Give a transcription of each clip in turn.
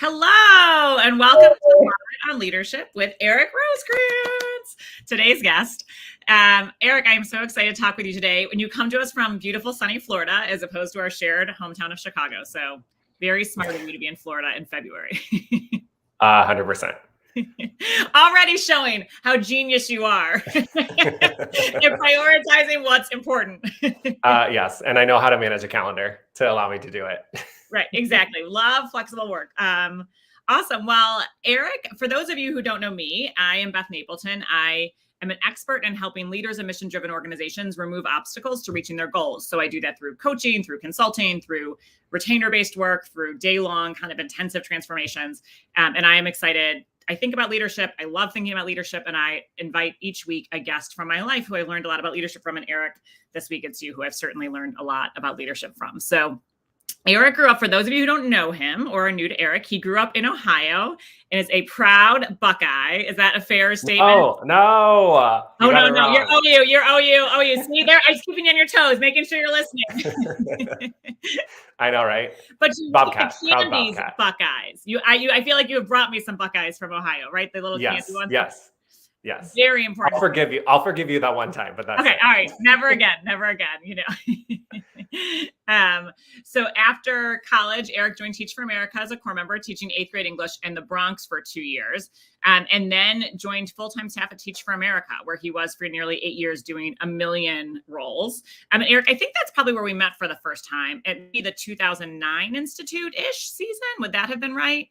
Hello, and welcome to Live on Leadership with Eric Rosecrants, today's guest. Eric, I am so excited to talk with you today. When you come to us from beautiful sunny Florida, as opposed to our shared hometown of Chicago. So very smart of you to be in Florida in February. 100%. Already showing how genius you are in prioritizing what's important. Yes, and I know how to manage a calendar to allow me to do it. Right, exactly. Love flexible work. Awesome. Well, Eric, for those of you who don't know me, I am Beth Napleton. I am an expert in helping leaders and mission-driven organizations remove obstacles to reaching their goals. So I do that through coaching, through consulting, through retainer-based work, through day-long kind of intensive transformations. And I am excited. I think about leadership. I love thinking about leadership. And I invite each week a guest from my life who I've learned a lot about leadership from. And Eric, this week it's you who I've certainly learned a lot about leadership from. So Eric grew up, for those of you who don't know him or are new to Eric, he grew up in Ohio and is a proud Buckeye. Is that a fair statement? Oh, no. No. You're OU. See there? I'm keeping you on your toes, making sure you're listening. I know, right? But you Bobcat, proud candies Bobcat. Buckeyes. I feel like you have brought me some Buckeyes from Ohio, right? The little candy ones. Yes. Very important. I'll forgive you that one time, but that's okay. it. All right. Never again. You know. So after college, Eric joined Teach for America as a core member, teaching 8th grade English in the Bronx for 2 years, and then joined full-time staff at Teach for America, where he was for nearly 8 years doing a million roles. Eric, I think that's probably where we met for the first time at the 2009 Institute-ish season. Would that have been right?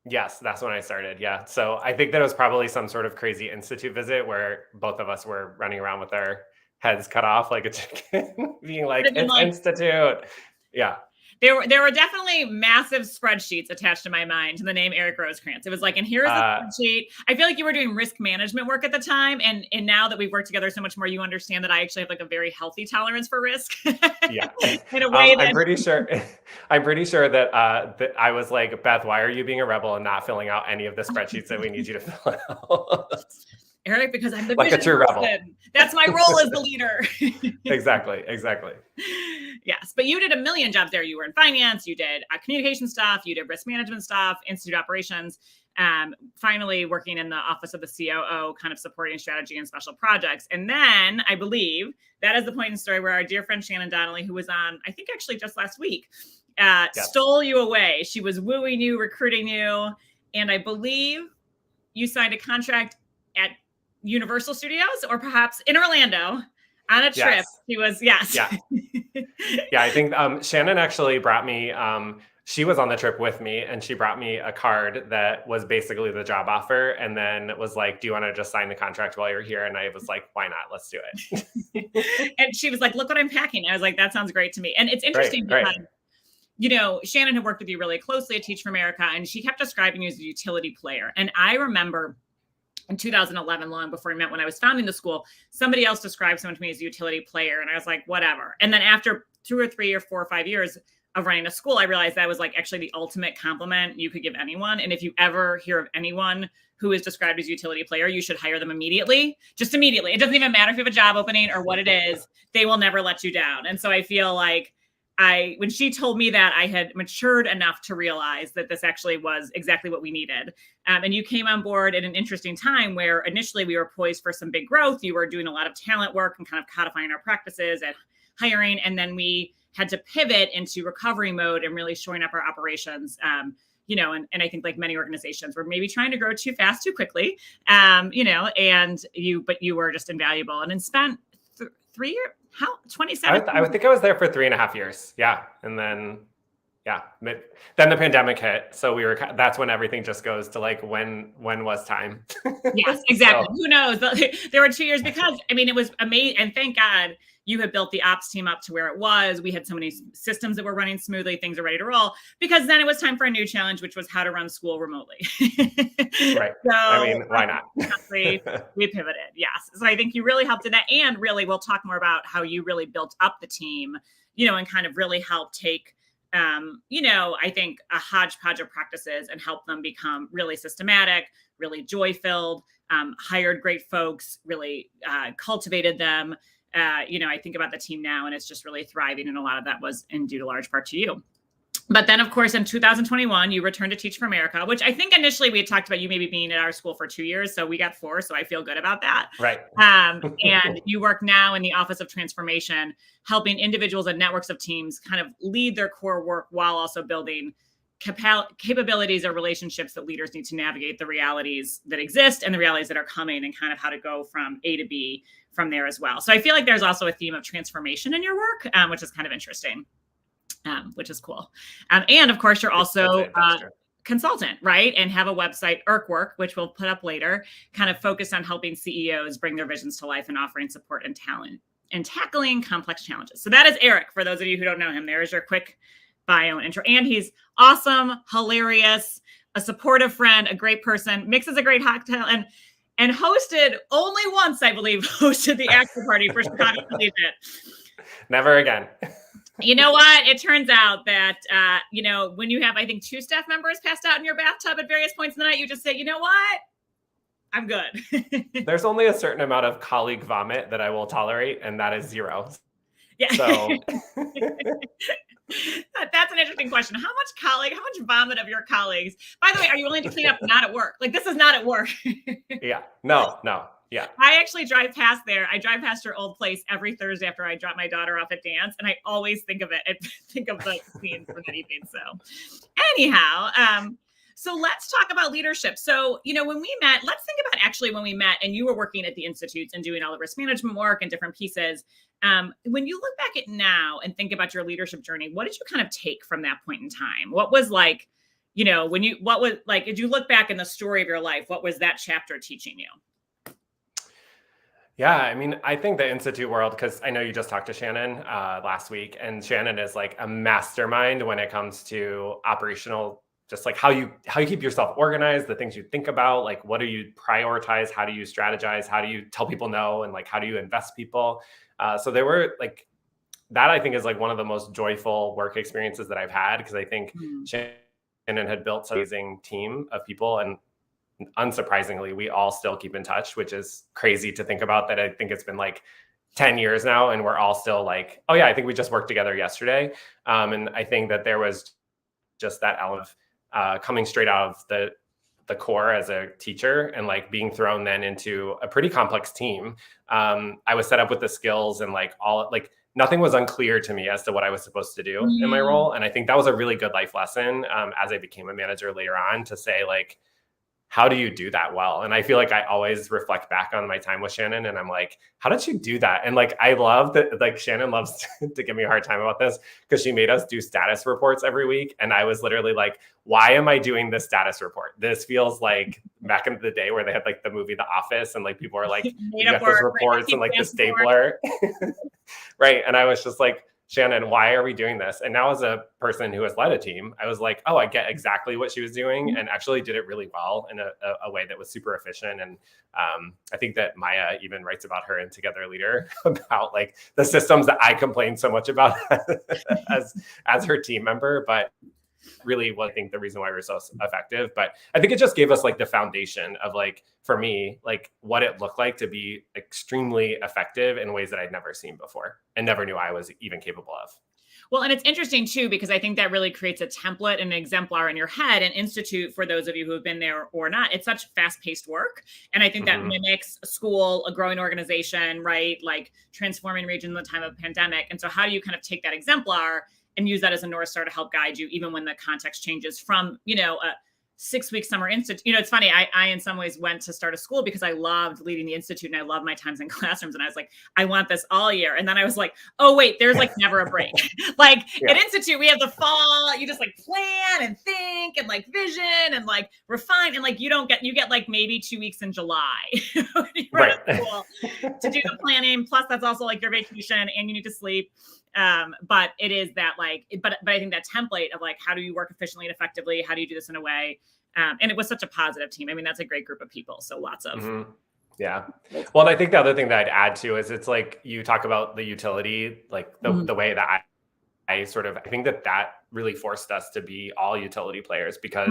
Yes, that's when I started. Yeah. So I think that it was probably some sort of crazy institute visit where both of us were running around with our heads cut off like a chicken, being like, it's institute. Yeah. There were definitely massive spreadsheets attached to my mind to the name Eric Rosecrants. It was like, and here's the spreadsheet. I feel like you were doing risk management work at the time. And now that we've worked together so much more, you understand that I actually have like a very healthy tolerance for risk. Yeah. In a way I'm pretty sure that I was like, Beth, why are you being a rebel and not filling out any of the spreadsheets that we need you to fill out? Eric, because I'm the like a true rebel. That's my role as the leader. Exactly. Yes, but you did a million jobs there. You were in finance, you did communication stuff, you did risk management stuff, institute operations, finally working in the office of the COO, kind of supporting strategy and special projects. And then I believe that is the point in the story where our dear friend Shannon Donnelly, who was on, I think actually just last week, stole you away. She was wooing you, recruiting you. And I believe you signed a contract at Universal Studios or perhaps in Orlando on a trip. Yes. He was, yes. Yeah. Yeah, I think Shannon actually brought me, she was on the trip with me and she brought me a card that was basically the job offer and then was like, do you want to just sign the contract while you're here? And I was like, why not? Let's do it. And she was like, look what I'm packing. I was like, that sounds great to me. And it's interesting because, you know, Shannon had worked with you really closely at Teach for America and she kept describing you as a utility player. And I remember in 2011, long before we met when I was founding the school, somebody else described someone to me as a utility player. And I was like, whatever. And then after 2 or 3 or 4 or 5 years of running a school, I realized that was like actually the ultimate compliment you could give anyone. And if you ever hear of anyone who is described as a utility player, you should hire them immediately, just immediately. It doesn't even matter if you have a job opening or what it is, they will never let you down. And so I feel like when she told me that, I had matured enough to realize that this actually was exactly what we needed. And you came on board at an interesting time where initially we were poised for some big growth. You were doing a lot of talent work and kind of codifying our practices and hiring. And then we had to pivot into recovery mode and really shoring up our operations. You know, and I think like many organizations were maybe trying to grow too fast, too quickly, you know, but you were just invaluable and then spent 3 years. How 27? I think I was there for 3.5 years. Yeah. And then, then the pandemic hit. So that's when everything just goes to like, when was time? Yes, exactly. So. Who knows? There were 2 years because it was amazing. And thank God you had built the ops team up to where it was. We had so many systems that were running smoothly. Things are ready to roll because then it was time for a new challenge, which was how to run school remotely. Right. So, why not? We pivoted. Yes. So I think you really helped in that. And really, we'll talk more about how you really built up the team, you know, and kind of really help take, you know, I think a hodgepodge of practices and help them become really systematic, really joy-filled, hired great folks, really cultivated them. You know, I think about the team now and it's just really thriving. And a lot of that was due to large part to you. But then, of course, in 2021, you returned to Teach for America, which I think initially we had talked about you maybe being at our school for 2 years. So we got 4. So I feel good about that. Right. And you work now in the Office of Transformation, helping individuals and networks of teams kind of lead their core work while also building capabilities or relationships that leaders need to navigate the realities that exist and the realities that are coming, and kind of how to go from A to B from there as well. So I feel like there's also a theme of transformation in your work, which is kind of interesting. Which is cool. And of course, you're also a consultant, right? And have a website, Work, which we'll put up later, kind of focused on helping CEOs bring their visions to life and offering support and talent and tackling complex challenges. So that is Eric. For those of you who don't know him, there's your quick bio and intro. And he's awesome, hilarious, a supportive friend, a great person, mixes a great cocktail, and hosted only once, I believe, hosted the after party for Chicago Collegiate. Never again. You know what? It turns out that, when you have, I think, 2 staff members passed out in your bathtub at various points in the night, you just say, you know what? I'm good. There's only a certain amount of colleague vomit that I will tolerate, and that is 0. Yeah. So that's an interesting question. How much vomit of your colleagues, by the way, are you willing to clean up not at work? Like, this is not at work. Yeah. No. Yeah. I actually drive past there. I drive past your old place every Thursday after I drop my daughter off at dance. And I always think of it and think of the scene from that evening. So anyhow, so let's talk about leadership. So, when we met, let's think about actually when we met and you were working at the institutes and doing all the risk management work and different pieces. When you look back at now and think about your leadership journey, what did you kind of take from that point in time? What was like, did you look back in the story of your life? What was that chapter teaching you? Yeah, I mean, I think the institute world, because I know you just talked to Shannon last week, and Shannon is like a mastermind when it comes to operational, just like how you keep yourself organized, the things you think about, like what do you prioritize, how do you strategize, how do you tell people no, and like how do you invest people. So there were like that. I think is like one of the most joyful work experiences that I've had, because I think Shannon had built an amazing team of people, and unsurprisingly, we all still keep in touch, which is crazy to think about, that I think it's been like 10 years now and we're all still like, oh yeah, I think we just worked together yesterday. And I think that there was just that element of coming straight out of the core as a teacher and like being thrown then into a pretty complex team. I was set up with the skills and nothing was unclear to me as to what I was supposed to do in my role. And I think that was a really good life lesson as I became a manager later on, to say like, how do you do that well? And I feel like I always reflect back on my time with Shannon and I'm like, how did she do that? And like, I love that, like Shannon loves to give me a hard time about this, because she made us do status reports every week. And I was literally like, why am I doing this status report? This feels like back in the day where they had like the movie The Office and like people are like, you got those reports and like the stapler. Right. And I was just like, Shannon, why are we doing this? And now as a person who has led a team, I was like, oh, I get exactly what she was doing, and actually did it really well in a way that was super efficient. And I think that Maya even writes about her in Together Leader about like the systems that I complain so much about as her team member, but really what I think the reason why we're so effective. But I think it just gave us like the foundation of like, for me, like what it looked like to be extremely effective in ways that I'd never seen before and never knew I was even capable of. Well, and it's interesting too, because I think that really creates a template and an exemplar in your head. And institute, for those of you who have been there or not, it's such fast-paced work. And I think that mimics a school, a growing organization, right? Like transforming region in the time of a pandemic. And so how do you kind of take that exemplar and use that as a North Star to help guide you, even when the context changes from, a 6-week summer institute. It's funny. I in some ways went to start a school because I loved leading the institute and I loved my times in classrooms. And I was like, I want this all year. And then I was like, oh wait, there's like never a break. At institute, we have the fall, you just like plan and think and like vision and like refine. And like, you get like maybe 2 weeks in July when you're at school to do the planning. Plus that's also like your vacation and you need to sleep. But it is that like, but I think that template of like, how do you work efficiently and effectively? How do you do this in a way? And it was such a positive team. I mean, that's a great group of people. So lots of. Yeah. Well, and I think the other thing that I'd add to is it's like, you talk about the utility, like the way that I think that really forced us to be all utility players, because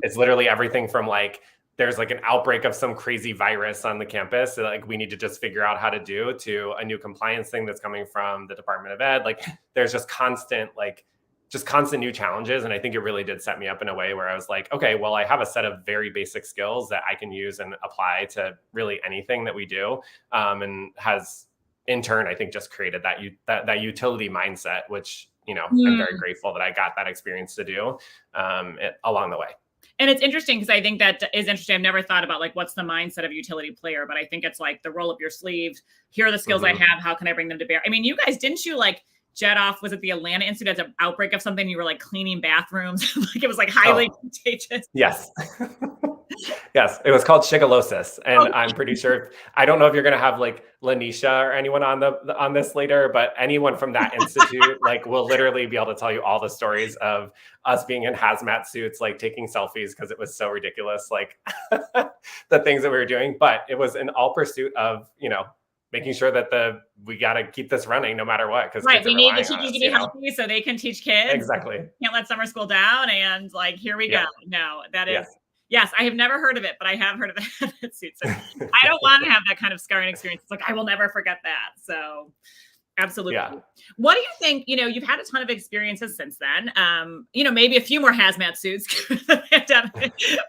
it's literally everything from like, there's like an outbreak of some crazy virus on the campus that like we need to just figure out how to do, to a new compliance thing that's coming from the Department of Ed. Like there's just constant like just constant new challenges. And I think it really did set me up in a way where I was like, okay, well, I have a set of very basic skills that I can use and apply to really anything that we do. And has in turn, I think, just created that utility mindset, which, I'm very grateful that I got that experience to do along the way. And it's interesting because I think that is interesting. I've never thought about like, what's the mindset of utility player, but I think it's like the roll up your sleeves. Here are the skills I have. How can I bring them to bear? I mean, you guys, didn't you like jet off? Was it the Atlanta Institute as an outbreak of something? You were like cleaning bathrooms. Like it was like highly contagious. Yes. Yes. It was called shigellosis. And I'm pretty sure, I don't know if you're going to have like Lanisha or anyone on this later, but anyone from that institute, like will literally be able to tell you all the stories of us being in hazmat suits, like taking selfies because it was so ridiculous, like the things that we were doing. But it was in all pursuit of, making sure that we got to keep this running no matter what. Because we need the teachers to be healthy so they can teach kids. Exactly. Can't let summer school down. And like, here we go. No, that is, yes, I have never heard of it, but I have heard of it. So I don't want to have that kind of scarring experience. It's like, I will never forget that. So absolutely. Yeah. What do you think, you've had a ton of experiences since then, maybe a few more hazmat suits,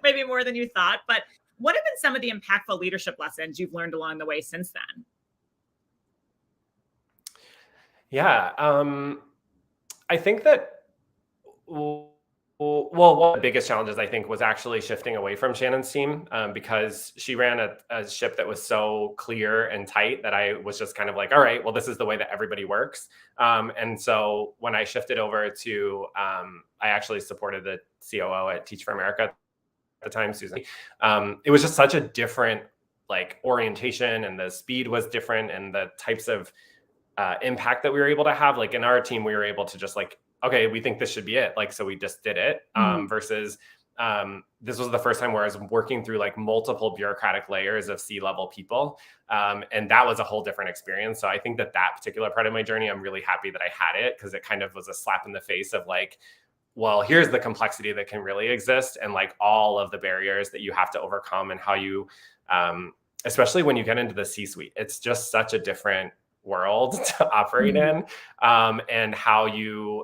maybe more than you thought, but what have been some of the impactful leadership lessons you've learned along the way since then? Yeah. I think that, one of the biggest challenges I think was actually shifting away from Shannon's team because she ran a ship that was so clear and tight that I was just kind of like, all right, well, this is the way that everybody works. And so when I shifted over to, I actually supported the COO at Teach for America at the time, Susan. It was just such a different like orientation, and the speed was different, and the types of impact that we were able to have. Like in our team, we were able to just like, okay, we think this should be it. Like, so we just did it versus this was the first time where I was working through like multiple bureaucratic layers of C-level people. And that was a whole different experience. So I think that particular part of my journey, I'm really happy that I had it, because it kind of was a slap in the face of like, well, here's the complexity that can really exist, and like all of the barriers that you have to overcome, and how you, especially when you get into the C-suite, it's just such a different world to operate in, and how you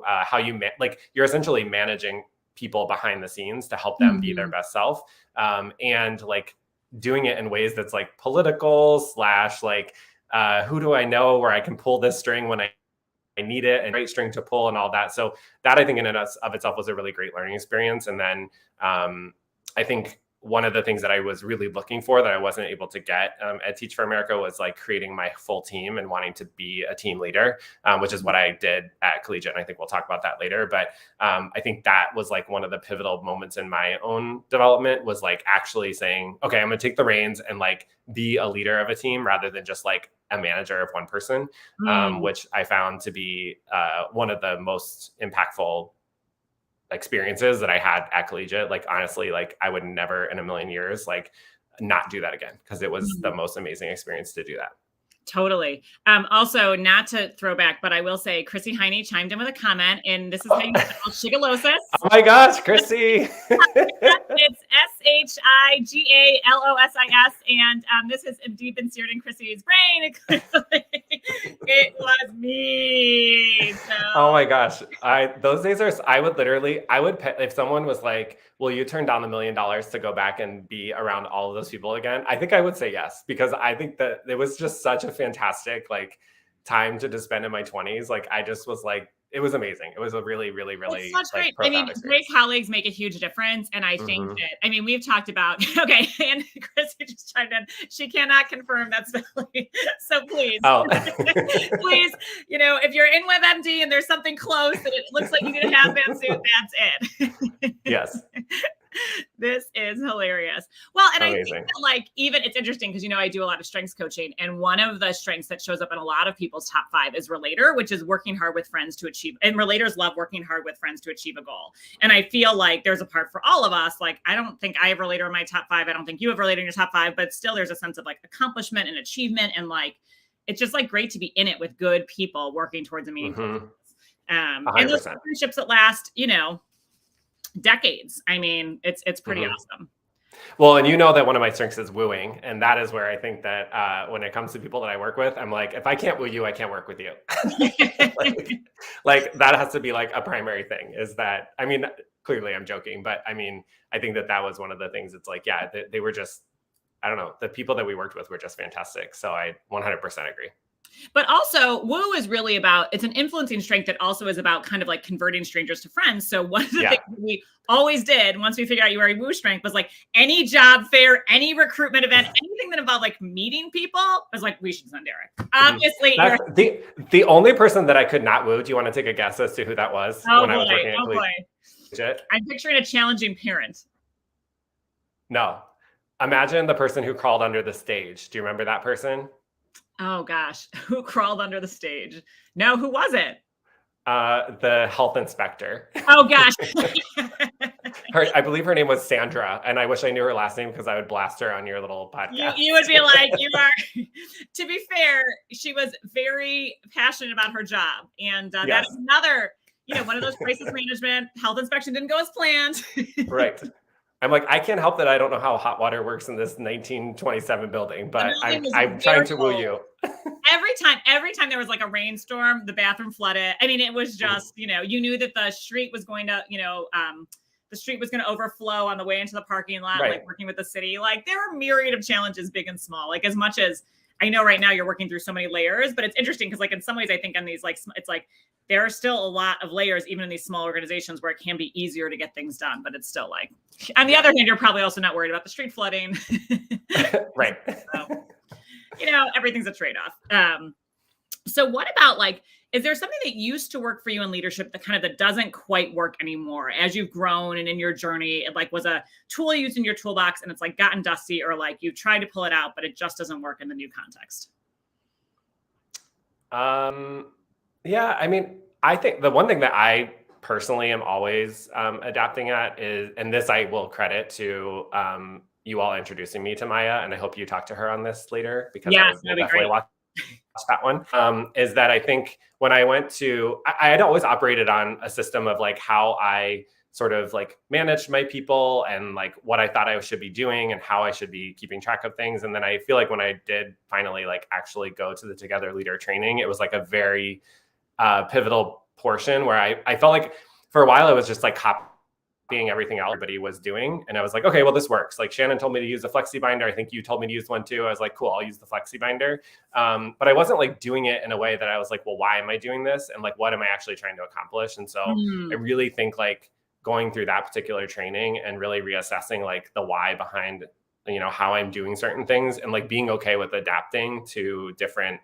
like you're essentially managing people behind the scenes to help them be their best self, and like doing it in ways that's like political / like who do I know where I can pull this string when I need it, and right string to pull and all that. So that I think in and of itself was a really great learning experience. And then I think one of the things that I was really looking for that I wasn't able to get at Teach for America was like creating my full team and wanting to be a team leader, which is what I did at Collegiate. And I think we'll talk about that later. But I think that was like one of the pivotal moments in my own development, was like actually saying, okay, I'm going to take the reins and like be a leader of a team rather than just like a manager of one person, which I found to be one of the most impactful experiences that I had at Collegiate. Like, honestly, like I would never in a million years, like not do that again, because it was the most amazing experience to do that. Totally. Also, not to throw back, but I will say Chrissy Heine chimed in with a comment, and this is how you spell shigellosis. Oh my gosh, Chrissy. It's SHIGALOSIS, and this has indeed been seared in Chrissy's brain. It was me. So. Oh my gosh. Those days are, I would if someone was like, will you turn down $1 million to go back and be around all of those people again? I think I would say yes, because I think that it was just such a fantastic like time to just spend in my 20s. Like I just was like, it was amazing. It was a really, really, really such like, great. I mean, great colleagues make a huge difference. And I think that, I mean, we've talked about, okay, and Chrissy just chimed in, she cannot confirm that's Billy. So please, please, if you're in WebMD and there's something close that it looks like you need a hazmat suit, that's it. Yes. This is hilarious. Well, and amazing. I think that like, even it's interesting because, I do a lot of strengths coaching, and one of the strengths that shows up in a lot of people's top 5 is relator, which is working hard with friends to achieve. And relators love working hard with friends to achieve a goal. And I feel like there's a part for all of us. Like, I don't think I have relator in my top 5. I don't think you have relator in your top 5, but still there's a sense of like accomplishment and achievement. And like, it's just like great to be in it with good people working towards a meaningful and those friendships that last, decades. I mean, it's pretty awesome. Well, and you know that one of my strengths is wooing. And that is where I think that when it comes to people that I work with, I'm like, if I can't woo you, I can't work with you. like that has to be like a primary thing is that, I mean, clearly I'm joking, but I mean, I think that that was one of the things. It's like, yeah, they were just, I don't know, the people that we worked with were just fantastic. So I 100% agree. But also, woo is really about, it's an influencing strength that also is about kind of like converting strangers to friends. So one of the things we always did once we figured out you were a woo strength was like any job fair, any recruitment event, anything that involved like meeting people, I was like, we should send Eric. Obviously, the only person that I could not woo. Do you want to take a guess as to who that was I was working at Collegiate? I'm picturing a challenging parent. No. Imagine the person who crawled under the stage. Do you remember that person? Oh gosh, who crawled under the stage? No, who was it? The health inspector. Oh gosh. I believe her name was Sandra, and I wish I knew her last name because I would blast her on your little podcast. You would be like, you are. To be fair, she was very passionate about her job, and that is another, one of those crisis management. Health inspection didn't go as planned. Right. I'm like, I can't help that I don't know how hot water works in this 1927 building, but I'm trying to woo you. Every time there was like a rainstorm, the bathroom flooded. I mean, it was just, you knew that the street was going to, the street was going to overflow on the way into the parking lot, like working with the city. Like there are myriad of challenges, big and small, like as much as I know right now you're working through so many layers, but it's interesting because like in some ways I think on these, like, it's like, there are still a lot of layers, even in these small organizations where it can be easier to get things done, but it's still like, on the other hand, you're probably also not worried about the street flooding. Right. So, everything's a trade-off. So what about like, is there something that used to work for you in leadership that doesn't quite work anymore as you've grown and in your journey? It like was a tool used in your toolbox and it's like gotten dusty, or like you tried to pull it out, but it just doesn't work in the new context? Yeah, I mean, I think the one thing that I personally am always adapting at is, and this I will credit to you all introducing me to Maya, and I hope you talk to her on this later because I will definitely watch that one, is that I think when I went to, I had always operated on a system of like how I sort of like managed my people and like what I thought I should be doing and how I should be keeping track of things. And then I feel like when I did finally like actually go to the Together Leader training, it was like a very pivotal portion where I felt like for a while I was just like copying everything everybody was doing. And I was like, okay, well, this works. Like Shannon told me to use a flexi binder. I think you told me to use one too. I was like, cool, I'll use the flexi binder. But I wasn't like doing it in a way that I was like, well, why am I doing this? And like, what am I actually trying to accomplish? And so I really think like going through that particular training and really reassessing like the why behind, how I'm doing certain things and like being okay with adapting to different,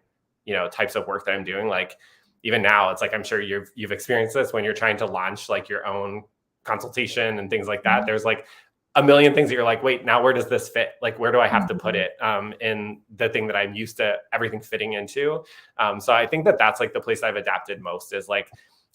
types of work that I'm doing. Like even now it's like, I'm sure you've experienced this when you're trying to launch like your own consultation and things like that. There's like a million things that you're like, wait, now where does this fit? Like, where do I have to put it in the thing that I'm used to everything fitting into? So I think that that's like the place I've adapted most is like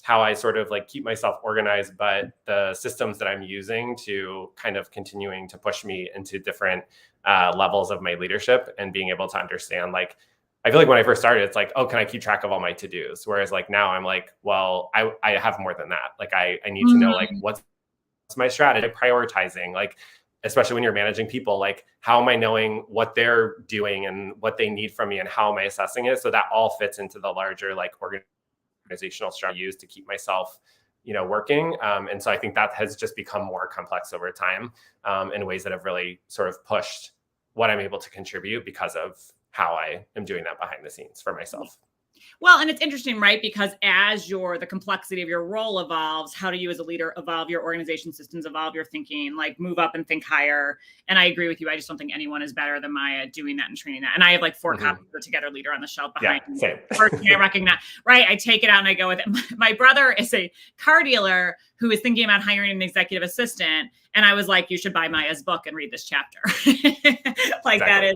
how I sort of like keep myself organized, but the systems that I'm using to kind of continuing to push me into different levels of my leadership and being able to understand, like, I feel like when I first started, it's like, oh, can I keep track of all my to-dos? Whereas like now I'm like, well, I have more than that. Like I need to know like what's my strategy, prioritizing, like, especially when you're managing people, like how am I knowing what they're doing and what they need from me and how am I assessing it? So that all fits into the larger like organizational strategy used to keep myself, working. And so I think that has just become more complex over time in ways that have really sort of pushed what I'm able to contribute because of how I am doing that behind the scenes for myself. Well, and it's interesting, right? Because as the complexity of your role evolves, how do you as a leader evolve your organization systems, evolve your thinking, like move up and think higher? And I agree with you. I just don't think anyone is better than Maya doing that and training that. And I have like 4 copies of the Together Leader on the shelf behind me. Same. First thing I recognize, right? I take it out and I go with it. My brother is a car dealer who is thinking about hiring an executive assistant. And I was like, you should buy Maya's book and read this chapter. Like that is,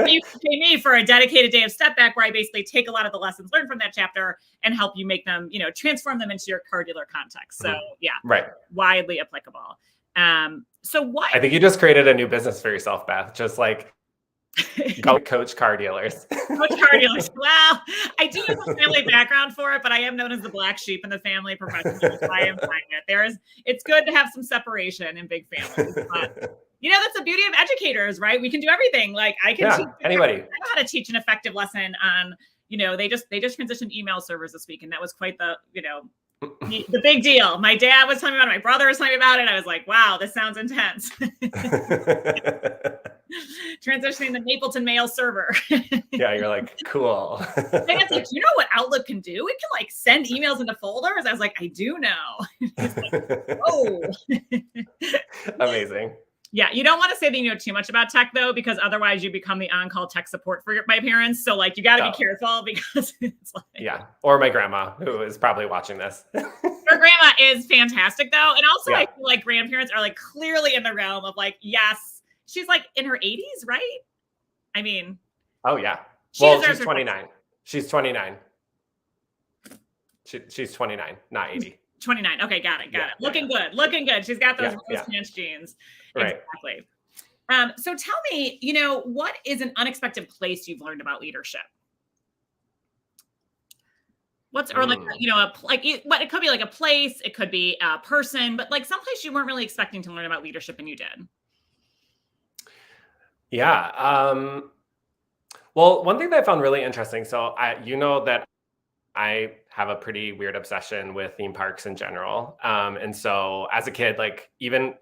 you can pay me for a dedicated day of Step Back where I basically take a lot of the lessons learned from that chapter and help you make them, transform them into your car dealer context. So widely applicable. So what? I think you just created a new business for yourself, Beth. Just like go coach car dealers. Coach car dealers. Well, I do have a family background for it, but I am known as the black sheep in the family professionally. So I am finding it. It's good to have some separation in big families. But that's the beauty of educators, right? We can do everything. Like I can teach anybody. I know how to teach an effective lesson on, they just transitioned email servers this week. And that was quite the big deal. My dad was telling me about it. My brother was telling me about it. I was like, wow, this sounds intense. Transitioning the Mapleton mail server. Yeah, you're like, cool. It's like, you know what Outlook can do? It can like send emails into folders. I was like, I do know. Like, oh. Amazing. Yeah, you don't want to say that you know too much about tech though, because otherwise you become the on-call tech support for my parents. So like, you got to be careful because it's like, or my grandma who is probably watching this. Her grandma is fantastic though, and also I feel like grandparents are like clearly in the realm of like, yes, she's like in her 80s, right? I mean, oh yeah. Well, she's 29. She's 29. She's 29, not 80. 29. Okay, got it. Looking good. She's got those pants jeans. Right. Exactly. So tell me, what is an unexpected place you've learned about leadership? It could be like a place, it could be a person, but like someplace you weren't really expecting to learn about leadership and you did. Yeah. Well, one thing that I found really interesting. So that I have a pretty weird obsession with theme parks in general. And so as a kid, like even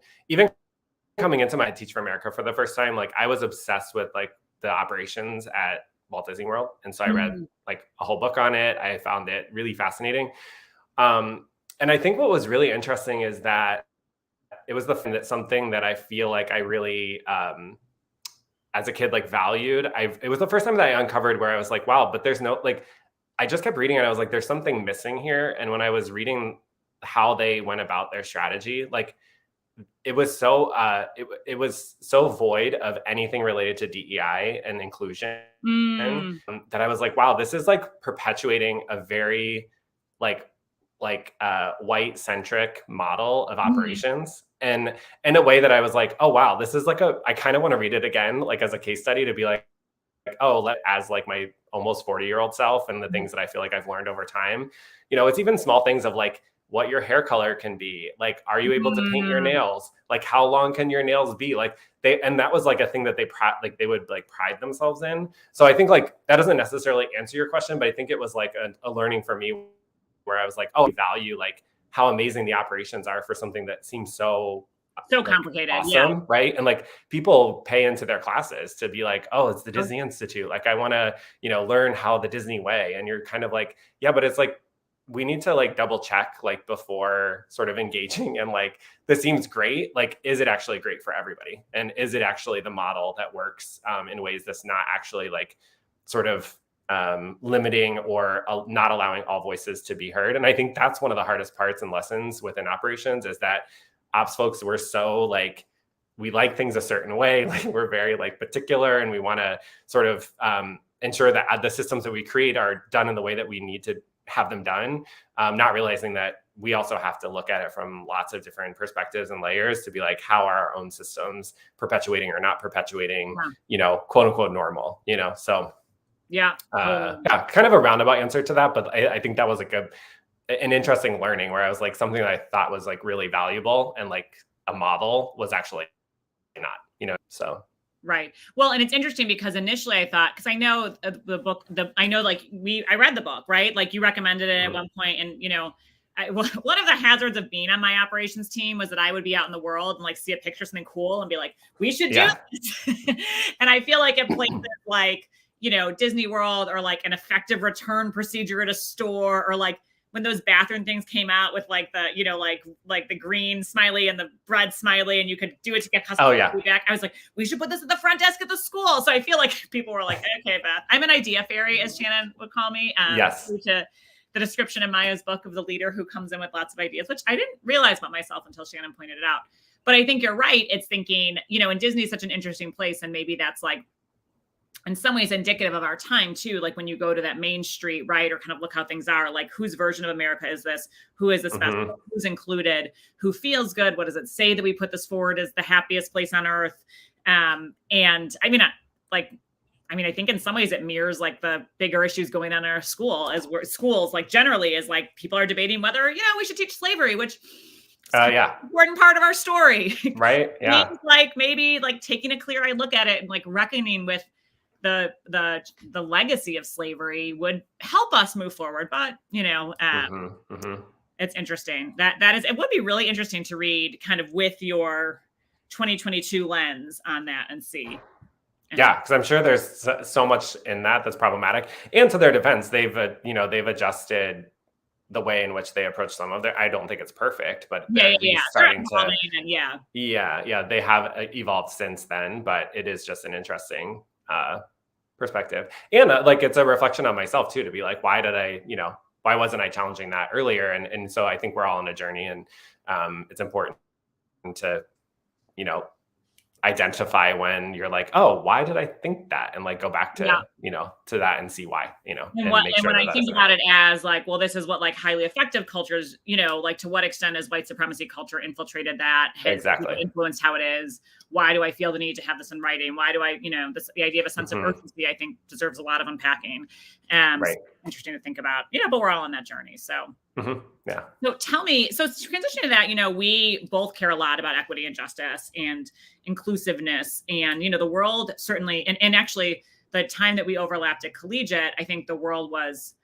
coming into my Teach for America for the first time, like I was obsessed with like the operations at Walt Disney World. And so I read like a whole book on it. I found it really fascinating. And I think what was really interesting is that it was something that I feel like I really, as a kid, like valued. It was the first time that I uncovered where I was like, wow, but there's no, like, I just kept reading and I was like, there's something missing here. And when I was reading how they went about their strategy, like it was so it was so void of anything related to DEI and inclusion that I was like, wow, this is like perpetuating a very like white centric model of operations. And in a way that I was like, oh, wow, this is like I kind of want to read it again, like as a case study to be like, oh, as like my almost 40-year-old self and the things that I feel like I've learned over time, it's even small things of like what your hair color can be. Like, are you able to paint your nails? Like, how long can your nails be? Like and that was like a thing that they would like pride themselves in. So I think like that doesn't necessarily answer your question, but I think it was like a learning for me where I was like, oh, I value like how amazing the operations are for something that seems so complicated, awesome, right? And like people pay into their classes to be like, oh, it's the Disney Institute. Like I want to, learn how the Disney way. And you're kind of like, yeah, but it's like, we need to like double check like before sort of engaging and like, this seems great. Like, is it actually great for everybody? And is it actually the model that works in ways that's not actually like sort of limiting or not allowing all voices to be heard? And I think that's one of the hardest parts and lessons within operations is that ops folks were so like, we like things a certain way. Like we're very like particular and we want to sort of ensure that the systems that we create are done in the way that we need to have them done. Not realizing that we also have to look at it from lots of different perspectives and layers to be like, how are our own systems perpetuating or not perpetuating, quote unquote normal, so. Kind of a roundabout answer to that. But I think that was like an interesting learning where I was like, something that I thought was like really valuable and like a model was actually not, so. Right. Well, and it's interesting because initially I thought, because I know the book, I read the book, right? Like you recommended it at one point, and one of the hazards of being on my operations team was that I would be out in the world and like see a picture of something cool and be like, we should do this. And I feel like it places like, Disney World or like an effective return procedure at a store, or like when those bathroom things came out with like the, like the green smiley and the red smiley, and you could do it to get customer feedback. I was like, we should put this at the front desk at the school. So I feel like people were like, okay, Beth, I'm an idea fairy, as Shannon would call me. Yes. To the description in Maya's book of the leader who comes in with lots of ideas, which I didn't realize about myself until Shannon pointed it out. But I think you're right. It's thinking, and Disney is such an interesting place. And maybe that's like, in some ways indicative of our time too. Like when you go to that main street, right? Or kind of look how things are, like whose version of America is this? Who is this festival? Who's included? Who feels good? What does it say that we put this forward as the happiest place on earth? And I mean, I think in some ways it mirrors like the bigger issues going on in our schools, like generally is like people are debating whether, we should teach slavery, which Yeah. Important part of our story. Right. Yeah. Means like maybe like taking a clear-eyed look at it and like reckoning with the legacy of slavery would help us move forward. But it's interesting. It would be really interesting to read kind of with your 2022 lens on that and see. Yeah, because I'm sure there's so much in that that's problematic. And to their defense, they've adjusted the way in which they approach some of their. I don't think it's perfect, but they're at least starting to. They have evolved since then, but it is just an interesting perspective, and like it's a reflection on myself too, to be like, why wasn't I challenging that earlier? And so I think we're all on a journey, and it's important to identify when you're like, oh, why did I think that? And like go back to, to that and see why, and when I think about it as like, well, this is what like highly effective cultures, like to what extent has white supremacy culture infiltrated that, has influenced how it is? Why do I feel the need to have this in writing? Why do I, the idea of a sense of urgency, I think deserves a lot of unpacking. So interesting to think about, but we're all on that journey. So yeah. So tell me, so transitioning to that, we both care a lot about equity and justice and inclusiveness, and, the world certainly, and actually the time that we overlapped at Collegiate, I think the world was,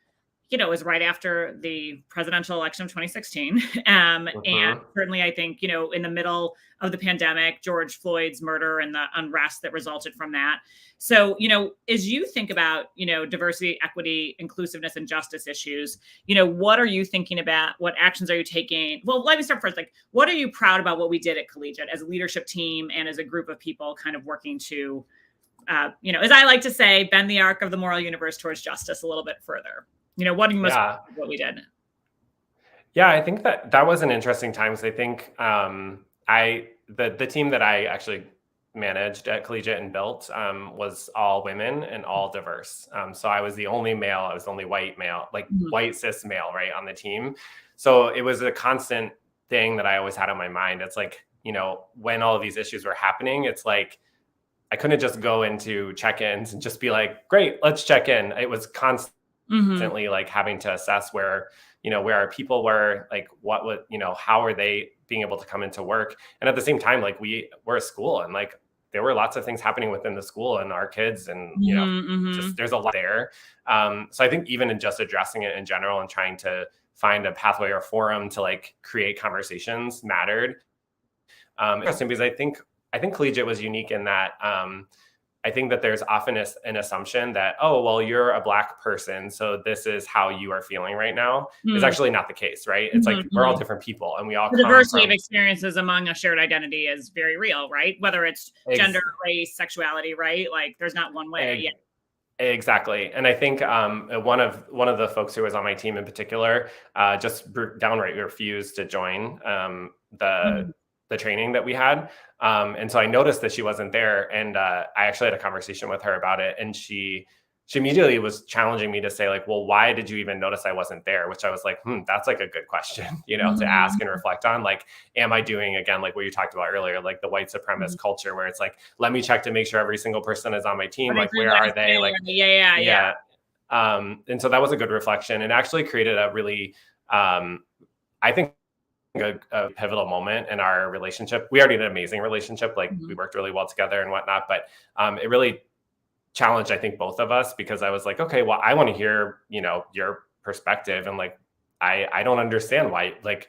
was right after the presidential election of 2016. And certainly I think, in the middle of the pandemic, George Floyd's murder and the unrest that resulted from that. So, as you think about, diversity, equity, inclusiveness, and justice issues, what are you thinking about? What actions are you taking? Well, let me start first. Like, what are you proud about what we did at Collegiate as a leadership team and as a group of people kind of working to, as I like to say, bend the arc of the moral universe towards justice a little bit further? What are you most proud of what we did? Yeah, I think that was an interesting time. So I think the team that I actually managed at Collegiate and built was all women and all diverse. So I was the only male. I was the only white male, like white cis male, right, on the team. So it was a constant thing that I always had on my mind. It's like, when all of these issues were happening, it's like I couldn't just go into check-ins and just be like, great, let's check in. It was constantly like having to assess where our people were, like what would, how are they being able to come into work? And at the same time, like we're a school, and like there were lots of things happening within the school and our kids, and just there's a lot there. So I think even in just addressing it in general and trying to find a pathway or forum to like create conversations mattered. Interesting, because I think Collegiate was unique in that I think that there's often an assumption that, oh, well, you're a Black person, so this is how you are feeling right now. Is actually not the case, right? It's like we're all different people, and we all the diversity of experiences among a shared identity is very real, right? Whether it's gender, race, sexuality, right? Like there's not one way. Exactly. And I think one of the folks who was on my team in particular just downright refused to join the training that we had. And so I noticed that she wasn't there, and I actually had a conversation with her about it. And she immediately was challenging me to say like, well, why did you even notice I wasn't there? Which I was like, that's like a good question, to ask and reflect on. Like, am I doing, again, like what you talked about earlier, like the white supremacist culture where it's like, let me check to make sure every single person is on my team. Like, where are they? Like, yeah. And so that was a good reflection, and actually created a really, I think, a pivotal moment in our relationship. We already had an amazing relationship. Like we worked really well together and whatnot, but it really challenged, I think, both of us, because I was like, okay, well, I want to hear, your perspective. And like, I don't understand why, like,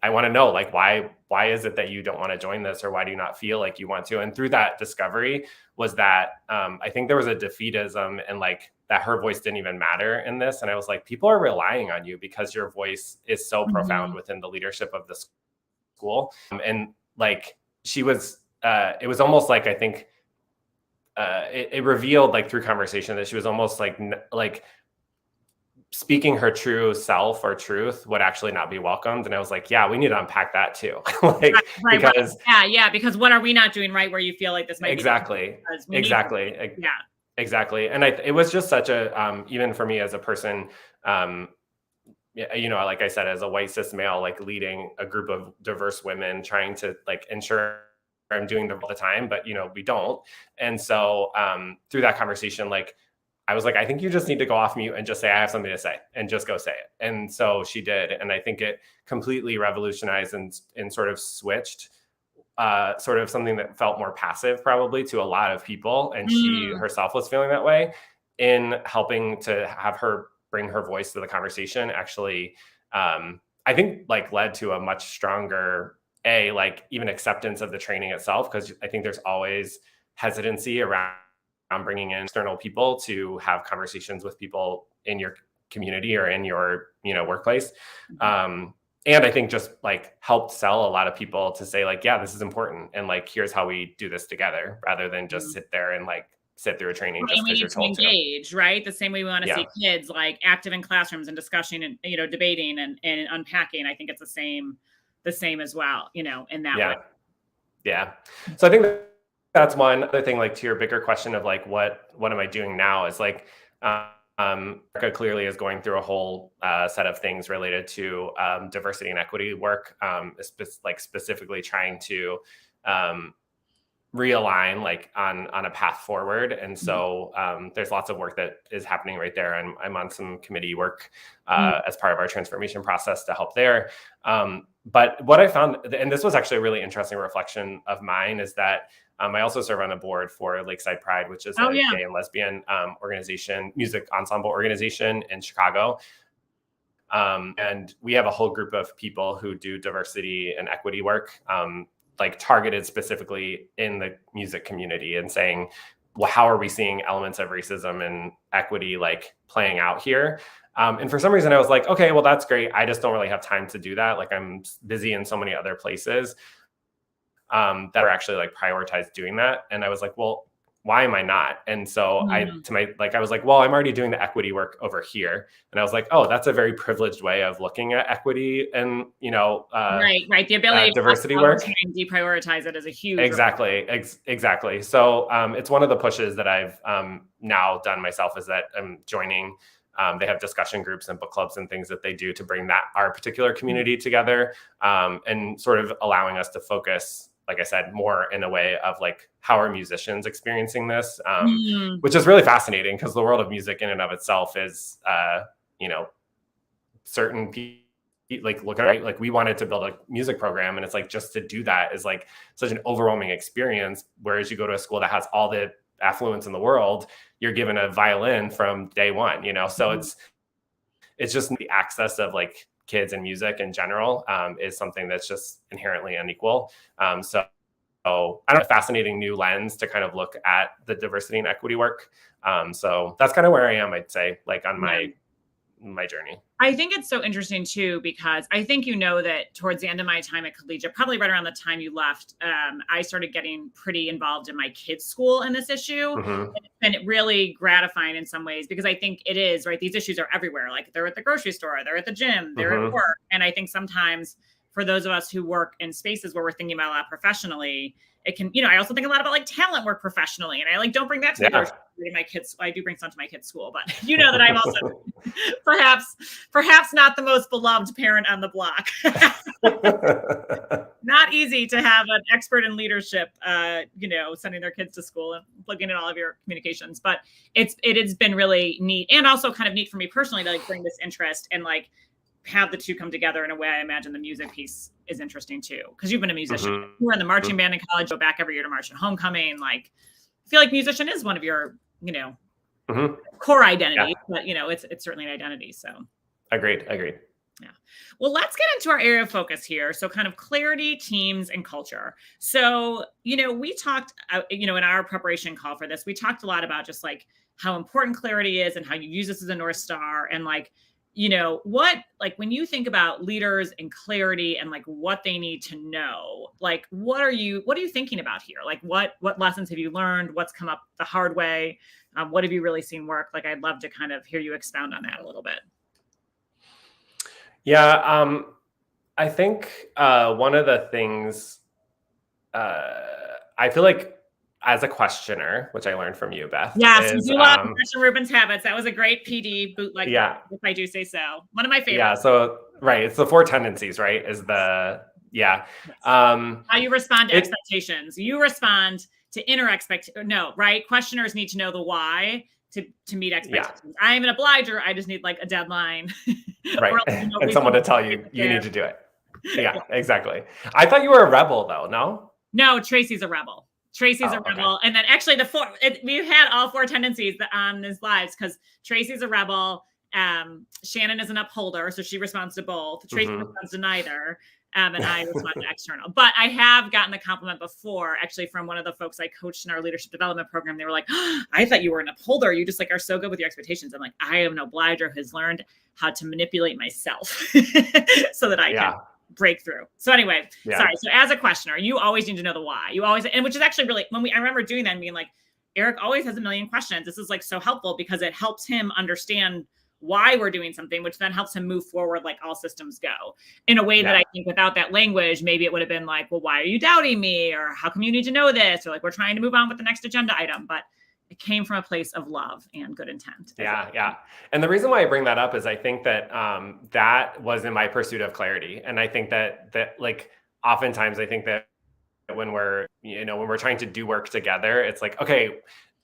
I want to know, like, why is it that you don't want to join this, or why do you not feel like you want to? And through that discovery was that I think there was a defeatism, and like that her voice didn't even matter in this. And I was like, people are relying on you because your voice is so profound within the leadership of the school. And like she was, it was almost like, I think it revealed, like through conversation, that she was almost like speaking her true self or truth would actually not be welcomed. And I was like, yeah, we need to unpack that too. Like, because because what are we not doing right where you feel like this might exactly. And it was just such a, even for me as a person, like I said, as a white cis male, like leading a group of diverse women, trying to like ensure I'm doing them all the time, but we don't. And so through that conversation, like I was like, I think you just need to go off mute and just say, I have something to say, and just go say it. And so she did. And I think it completely revolutionized and sort of switched sort of something that felt more passive probably to a lot of people. And she herself was feeling that way, in helping to have her bring her voice to the conversation. Actually, I think like led to a much stronger, like even acceptance of the training itself. Cause I think there's always hesitancy around bringing in external people to have conversations with people in your community or in your, workplace. And I think just like helped sell a lot of people to say like, yeah, this is important. And like, here's how we do this together, rather than just sit there and like sit through a training just because you're told to. Engage, right? The same way we want to see kids like active in classrooms and discussing and, debating and unpacking. I think it's the same as well, in that way. Yeah. So I think that's one other thing, like to your bigger question of like, what am I doing now, is like, America clearly is going through a whole set of things related to diversity and equity work, specifically trying to realign like on a path forward. And so there's lots of work that is happening right there. I'm on some committee work as part of our transformation process to help there. But what I found, and this was actually a really interesting reflection of mine, is that I also serve on a board for Lakeside Pride, which is a gay and lesbian organization, music ensemble organization in Chicago. And we have a whole group of people who do diversity and equity work, like targeted specifically in the music community, and saying, well, how are we seeing elements of racism and equity like playing out here? And for some reason I was like, okay, well, that's great. I just don't really have time to do that. Like I'm busy in so many other places that are actually like prioritize doing that. And I was like, well, why am I not? And so I was like, well, I'm already doing the equity work over here. And I was like, oh, that's a very privileged way of looking at equity and, right. The ability diversity work. And deprioritize it is a huge. Exactly. So it's one of the pushes that I've now done myself, is that I'm joining. They have discussion groups and book clubs and things that they do to bring our particular community together, and sort of allowing us to focus, like I said, more in a way of like, how are musicians experiencing this? Which is really fascinating, because the world of music in and of itself is, certain people, like look at it, like we wanted to build a music program, and it's like, just to do that is like such an overwhelming experience. Whereas you go to a school that has all the affluence in the world, you're given a violin from day one, so it's just the access of like kids and music in general is something that's just inherently unequal. So I don't know, fascinating new lens to kind of look at the diversity and equity work. So that's kind of where I am, I'd say, like on my journey. I think it's so interesting too, because I think that towards the end of my time at collegiate, probably right around the time you left, I started getting pretty involved in my kids' school in this issue. And it really gratifying in some ways, because I think it is, right? These issues are everywhere. Like they're at the grocery store, they're at the gym, they're at work. And I think sometimes for those of us who work in spaces where we're thinking about a lot professionally, it can, I also think a lot about like talent work professionally. And I like, don't bring that to the grocery store. My kids, I do bring some to my kids' school, but that I'm also perhaps not the most beloved parent on the block. Not easy to have an expert in leadership, sending their kids to school and looking at all of your communications. But it has been really neat, and also kind of neat for me personally to like bring this interest and like have the two come together in a way. I imagine the music piece is interesting too, because you've been a musician. You were in the marching band in college, go back every year to march at homecoming. Like, I feel like musician is one of your, core identity, but it's certainly an identity. So agreed. Yeah. Well, let's get into our area of focus here. So kind of clarity, teams, and culture. So, we talked, in our preparation call for this, we talked a lot about just like how important clarity is and how you use this as a North Star, and like, what, like when you think about leaders and clarity and like what they need to know, like, what are you thinking about here? Like what lessons have you learned? What's come up the hard way? What have you really seen work? Like, I'd love to kind of hear you expound on that a little bit. Yeah. I think one of the things I feel like as a questioner, which I learned from you, Beth. Yes, you do love Professor Rubin's habits. That was a great PD bootleg. If I do say so. One of my favorites. Yeah. So, right. It's the 4 tendencies, right? How you respond to expectations. You respond to inner right? Questioners need to know the why. to meet expectations. I am an obliger. I just need like a deadline. Right. Or, you know, and someone to tell you need to do it. Yeah, exactly. I thought you were a rebel though. No? No, Tracy's a rebel. Tracy's a rebel. Okay. And then actually we've had all 4 tendencies on these lives because Tracy's a rebel. Shannon is an upholder. So she responds to both. Tracy responds to neither. And I respond to external. But I have gotten the compliment before, actually, from one of the folks I coached in our leadership development program. They were like, oh, I thought you were an upholder. You just like are so good with your expectations. I'm like, I am an obliger who has learned how to manipulate myself so that I can break through. So anyway, sorry. So as a questioner, you always need to know the why. You always, and which is actually really, I remember doing that and being like, Eric always has a million questions. This is like so helpful because it helps him understand why we're doing something, which then helps him move forward like all systems go in a way that I think without that language, maybe it would have been like, well, why are you doubting me? Or how come you need to know this? Or like, we're trying to move on with the next agenda item. But it came from a place of love and good intent. Yeah. And the reason why I bring that up is I think that that was in my pursuit of clarity. And I think that like oftentimes I think that when we're trying to do work together, it's like, okay,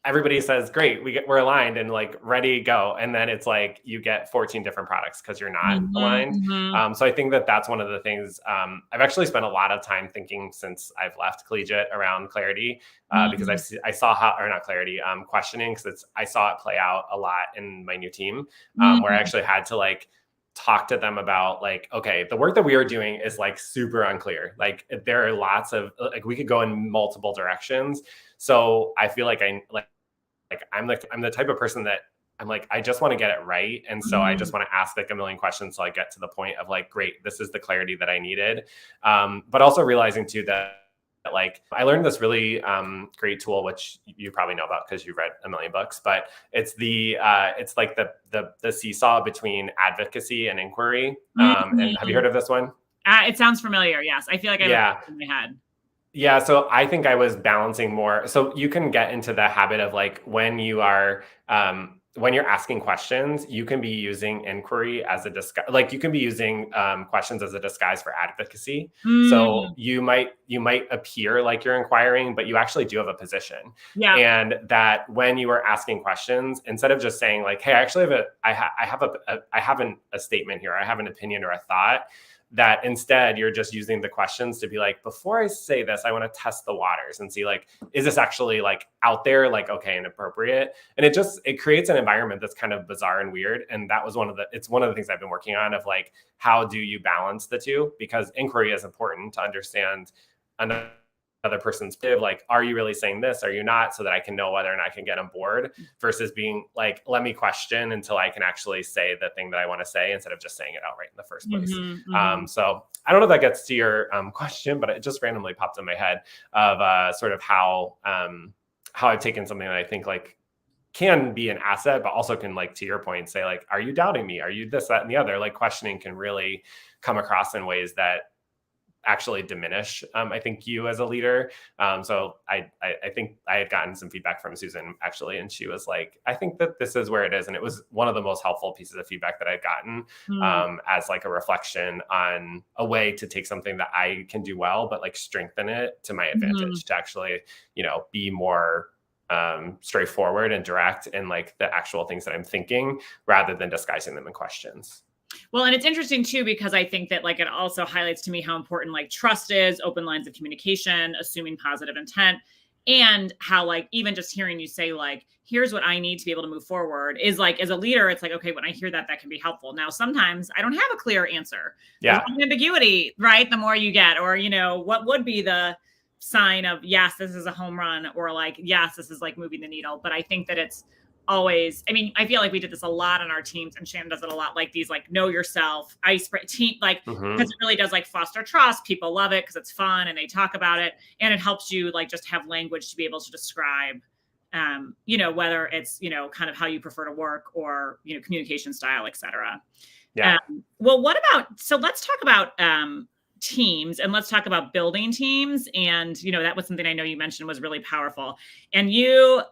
everybody says, great, we're aligned and like ready, go. And then it's like, you get 14 different products because you're not aligned. So I think that that's one of the things I've actually spent a lot of time thinking since I've left collegiate around clarity because I saw how, or not clarity, questioning, because I saw it play out a lot in my new team where I actually had to like talk to them about like, okay, the work that we are doing is like super unclear. Like there are lots of, like we could go in multiple directions. So I feel like I'm the type of person that I'm like, I just want to get it right. And so I just want to ask like a million questions till I get to the point of like, great, this is the clarity that I needed. But also realizing too that like I learned this really great tool, which you probably know about because you've read a million books, but it's it's like the seesaw between advocacy and inquiry. And have you heard of this one? It sounds familiar. Yes. I feel like I have it in my head. Yeah. So I think I was balancing more. So you can get into the habit of like when you are, when you're asking questions, you can be using inquiry as a disguise. Like you can be using questions as a disguise for advocacy. So you might appear like you're inquiring, but you actually do have a position. Yeah. And that when you are asking questions, instead of just saying like, "Hey, I actually have a statement here. I have an opinion or a thought." That instead you're just using the questions to be like, before I say this, I want to test the waters and see like, is this actually like out there, like, okay, and appropriate? And it creates an environment that's kind of bizarre and weird. And that was one of the things I've been working on of like, how do you balance the two? Because inquiry is important to understand another person's like, are you really saying this? Are you not? So that I can know whether or not I can get on board versus being like, let me question until I can actually say the thing that I want to say instead of just saying it outright in the first place. So I don't know if that gets to your question, but it just randomly popped in my head of sort of how I've taken something that I think like can be an asset, but also can like, to your point, say like, are you doubting me? Are you this, that, and the other? Like questioning can really come across in ways that actually diminish, I think, you as a leader. So I think I had gotten some feedback from Susan actually, and she was like, I think that this is where it is. And it was one of the most helpful pieces of feedback that I'd gotten as like a reflection on a way to take something that I can do well, but like strengthen it to my advantage to actually, be more straightforward and direct in like the actual things that I'm thinking rather than disguising them in questions. Well, and it's interesting too, because I think that like it also highlights to me how important like trust is, open lines of communication, assuming positive intent, and how like even just hearing you say like, here's what I need to be able to move forward is like, as a leader, it's like, okay, when I hear that, that can be helpful. Now, sometimes I don't have a clear answer. Yeah. There's ambiguity, right? The more you get, or, what would be the sign of, yes, this is a home run, or like, yes, this is like moving the needle. But I think that it's always, I feel like we did this a lot on our teams, and Shannon does it a lot, like these, like, know yourself, icebreaker team, like, because it really does like foster trust. People love it because it's fun and they talk about it, and it helps you like just have language to be able to describe, whether it's, kind of how you prefer to work or, communication style, et cetera. Yeah. Well, so let's talk about, teams, and let's talk about building teams. And, that was something I know you mentioned was really powerful. And you,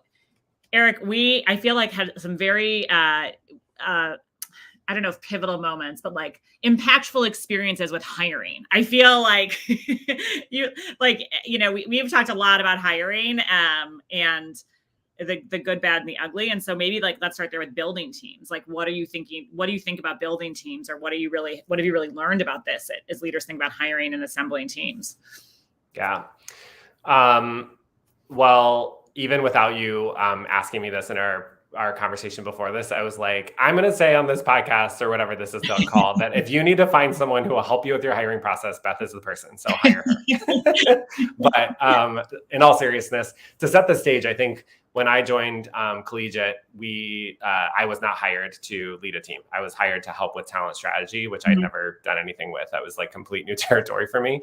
Eric, I feel like had some very, I don't know if pivotal moments, but like impactful experiences with hiring. I feel like we've talked a lot about hiring, and the good, bad, and the ugly. And so maybe like, let's start there with building teams. Like, what are you thinking? What do you think about building teams, or what have you really learned about this as leaders think about hiring and assembling teams? Yeah. Well, even without you asking me this in our conversation before this, I was like, I'm going to say on this podcast or whatever this is called, that if you need to find someone who will help you with your hiring process, Beth is the person. So hire her. But in all seriousness, to set the stage, I think when I joined Collegiate, I was not hired to lead a team. I was hired to help with talent strategy, which I'd never done anything with. That was like complete new territory for me.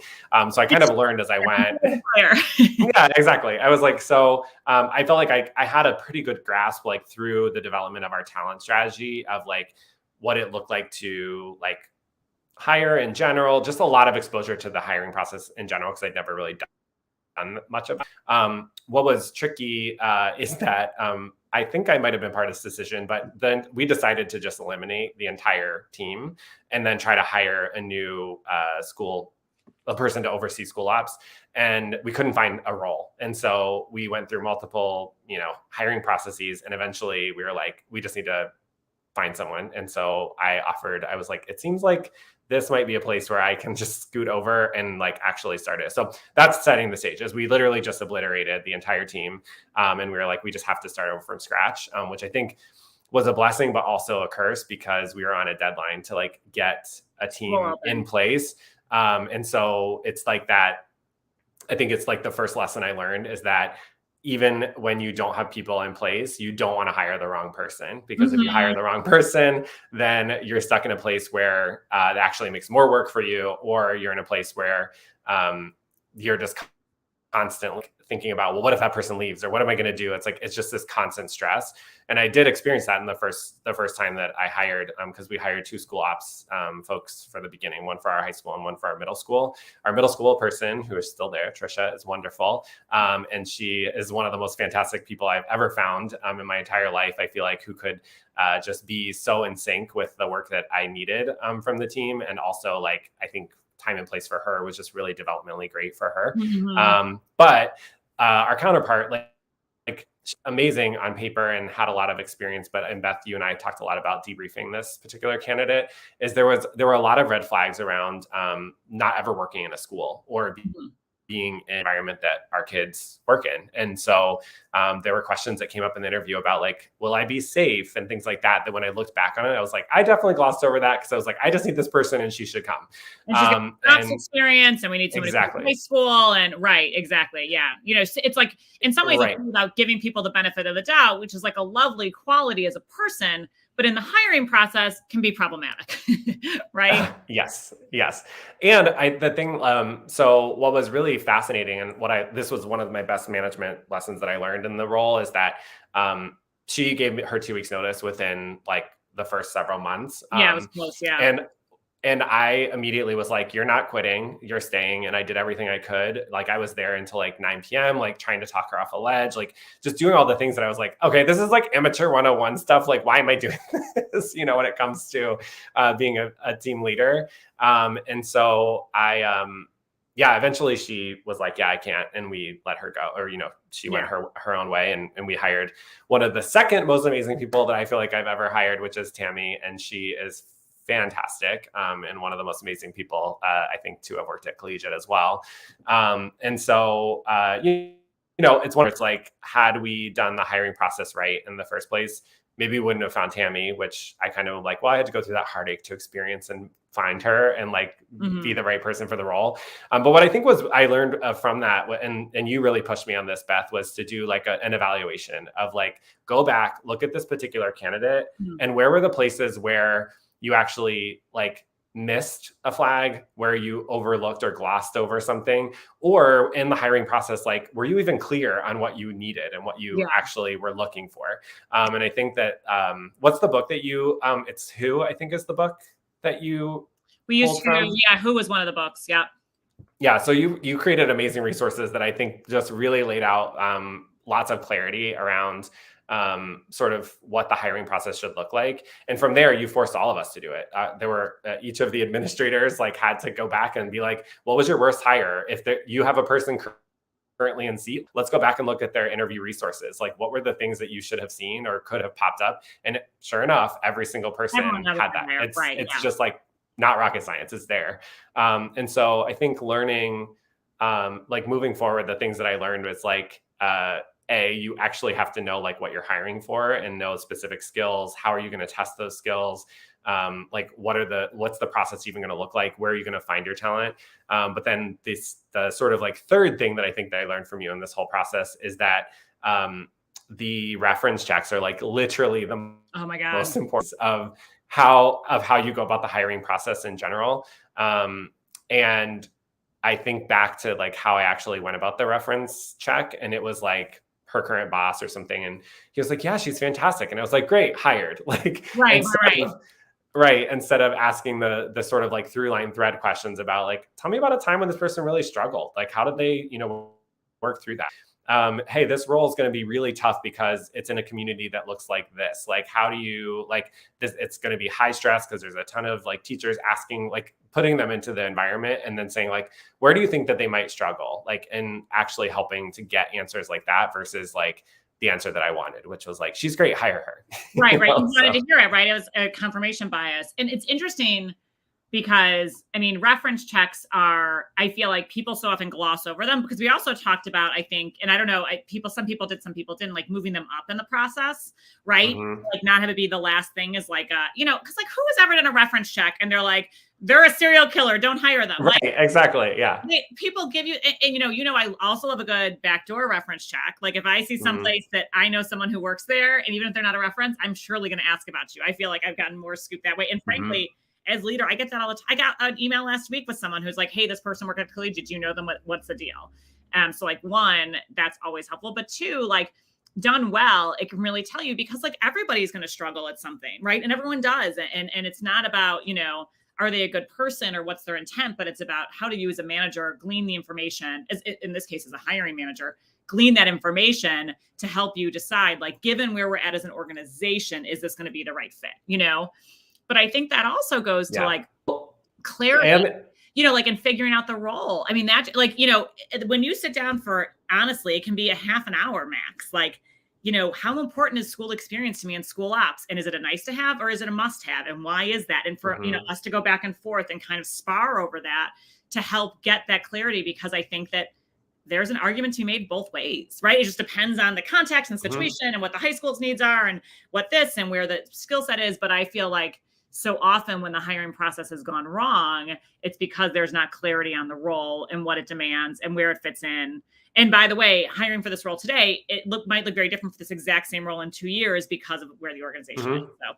So I kind of learned as I went. Yeah, exactly. I was like, I felt like I had a pretty good grasp, like through the development of our talent strategy, of like what it looked like to like hire in general, just a lot of exposure to the hiring process in general, because I'd never really done much of it. What was tricky is that I think I might have been part of this decision, but then we decided to just eliminate the entire team and then try to hire a new a person to oversee school ops. And we couldn't find a role. And so we went through multiple, hiring processes. And eventually we were like, we just need to find someone. And so I was like, it seems like this might be a place where I can just scoot over and like actually start it. So that's setting the stage, as we literally just obliterated the entire team. And we were like, we just have to start over from scratch, which I think was a blessing, but also a curse, because we were on a deadline to like get a team in place. And so it's like that. I think it's like the first lesson I learned is that even when you don't have people in place, you don't want to hire the wrong person, because if you hire the wrong person, then you're stuck in a place where it actually makes more work for you, or you're in a place where you're just constantly thinking about, well, what if that person leaves, or what am I going to do? It's just this constant stress. And I did experience that in the first time that I hired, because we hired 2 school ops folks for the beginning, one for our high school and one for our middle school. Our middle school person, who is still there, Trisha, is wonderful. And she is one of the most fantastic people I've ever found in my entire life. I feel like who could just be so in sync with the work that I needed from the team. And also, like, I think time and place for her was just really developmentally great for her. But our counterpart, like amazing on paper and had a lot of experience, and Beth, you and I talked a lot about debriefing this particular candidate, is there were a lot of red flags around not ever working in a school or being in an environment that our kids work in. And so there were questions that came up in the interview about like, will I be safe, and things like that, that when I looked back on it, I was like, I definitely glossed over that, because I was like, I just need this person and she should come. And she's got experience, and we need somebody from high school. And right, exactly. Yeah. It's like, in some ways, it's about giving people the benefit of the doubt, which is like a lovely quality as a person, but in the hiring process can be problematic, right? Yes. And the thing, so what was really fascinating, and this was one of my best management lessons that I learned in the role, is that she gave me her 2 weeks notice within like the first several months. Yeah, it was close. Yeah. And I immediately was like, you're not quitting, you're staying. And I did everything I could. Like, I was there until like 9 p.m., like trying to talk her off a ledge, like just doing all the things that I was like, okay, this is like amateur 101 stuff. Like, why am I doing this? When it comes to being a team leader. And so eventually she was like, yeah, I can't. And we let her go, or, she went her own way. And we hired one of the second most amazing people that I feel like I've ever hired, which is Tammy. And she is fantastic, and one of the most amazing people, I think, to have worked at Collegiate as well. And so, it's one where it's like, had we done the hiring process right in the first place, maybe we wouldn't have found Tammy, which I kind of like, well, I had to go through that heartache to experience and find her and like be the right person for the role. But what I think I learned from that, and you really pushed me on this, Beth, was to do like an evaluation of like, go back, look at this particular candidate, and where were the places where you actually like missed a flag, where you overlooked or glossed over something, or in the hiring process, like, were you even clear on what you needed and what you actually were looking for? And I think that, what's the book that you, it's Who, I think is the book that we used to, Who was one of the books. Yeah. So you created amazing resources that I think just really laid out lots of clarity around sort of what the hiring process should look like. And from there, you forced all of us to do it. There were each of the administrators like had to go back and be like, what was your worst hire? If you have a person currently in seat, let's go back and look at their interview resources. Like, what were the things that you should have seen or could have popped up? And sure enough, every single person had that. It's just like not rocket science. It's there. And so I think learning, like moving forward, the things that I learned was like, you actually have to know like what you're hiring for and know specific skills. How are you going to test those skills? Like what's the process even going to look like? Where are you going to find your talent? But then the sort of like third thing that I think that I learned from you in this whole process is that the reference checks are like literally the most important of how you go about the hiring process in general. And I think back to like how I actually went about the reference check, and it was like her current boss or something. And he was like, yeah, she's fantastic. And I was like, great, hired. Like, instead of asking the sort of like through line thread questions about like, tell me about a time when this person really struggled. Like, how did they, work through that? Hey, this role is going to be really tough because it's in a community that looks like this. Like, how do you like this? It's going to be high stress because there's a ton of like teachers asking, like putting them into the environment and then saying like, where do you think that they might struggle? Like, and actually helping to get answers like that versus like the answer that I wanted, which was like, she's great, hire her. Right. You wanted to hear it, right? It was a confirmation bias. And it's interesting because, I mean, reference checks are, I feel like people so often gloss over them because we also talked about, I think, and I don't know, some people did, some people didn't, like moving them up in the process, right? Mm-hmm. Like not have it be the last thing is like, because like who has ever done a reference check and they're like, they're a serial killer, don't hire them. Right, like, exactly, yeah. People give you, and I also love a good backdoor reference check. Like if I see someplace that I know someone who works there, and even if they're not a reference, I'm surely going to ask about you. I feel like I've gotten more scoop that way. And frankly, as leader, I get that all the time. I got an email last week with someone who's like, hey, this person worked at Collegiate. Do you know them? What's the deal? So like one, that's always helpful. But two, like done well, it can really tell you because like everybody's going to struggle at something, right? And everyone does. And it's not about, are they a good person or what's their intent, but it's about how do you as a manager glean the information, as in this case as a hiring manager, glean that information to help you decide, like, given where we're at as an organization, is this going to be the right fit, But I think that also goes to like clarity, and, like in figuring out the role. I mean, that like, when you sit down for, honestly, it can be a half an hour max. Like, how important is school experience to me in school ops? And is it a nice to have or is it a must have? And why is that? And for, us to go back and forth and kind of spar over that to help get that clarity, because I think that there's an argument to be made both ways, right? It just depends on the context and situation and what the high school's needs are and what this and where the skill set is. But I feel like so often when the hiring process has gone wrong, it's because there's not clarity on the role and what it demands and where it fits in. And by the way, hiring for this role today, might look very different for this exact same role in 2 years because of where the organization is. So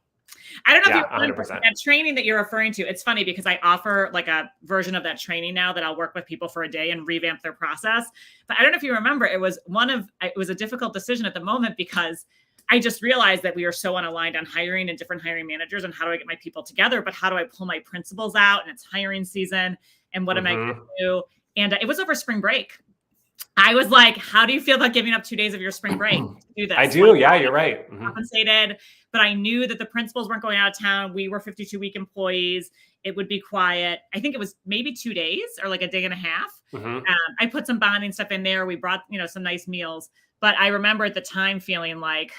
I don't know if you're that training that you're referring to. It's funny because I offer like a version of that training now that I'll work with people for a day and revamp their process. But I don't know if you remember, it was a difficult decision at the moment because I just realized that we are so unaligned on hiring and different hiring managers and how do I get my people together, but how do I pull my principals out and it's hiring season and what am I going to do? And it was over spring break. I was like, how do you feel about giving up 2 days of your spring break to do this? I do. Yeah, you're right. Compensated, but I knew that the principals weren't going out of town. We were 52-week employees. It would be quiet. I think it was maybe 2 days or like a day and a half. I put some bonding stuff in there. We brought, some nice meals, but I remember at the time feeling like,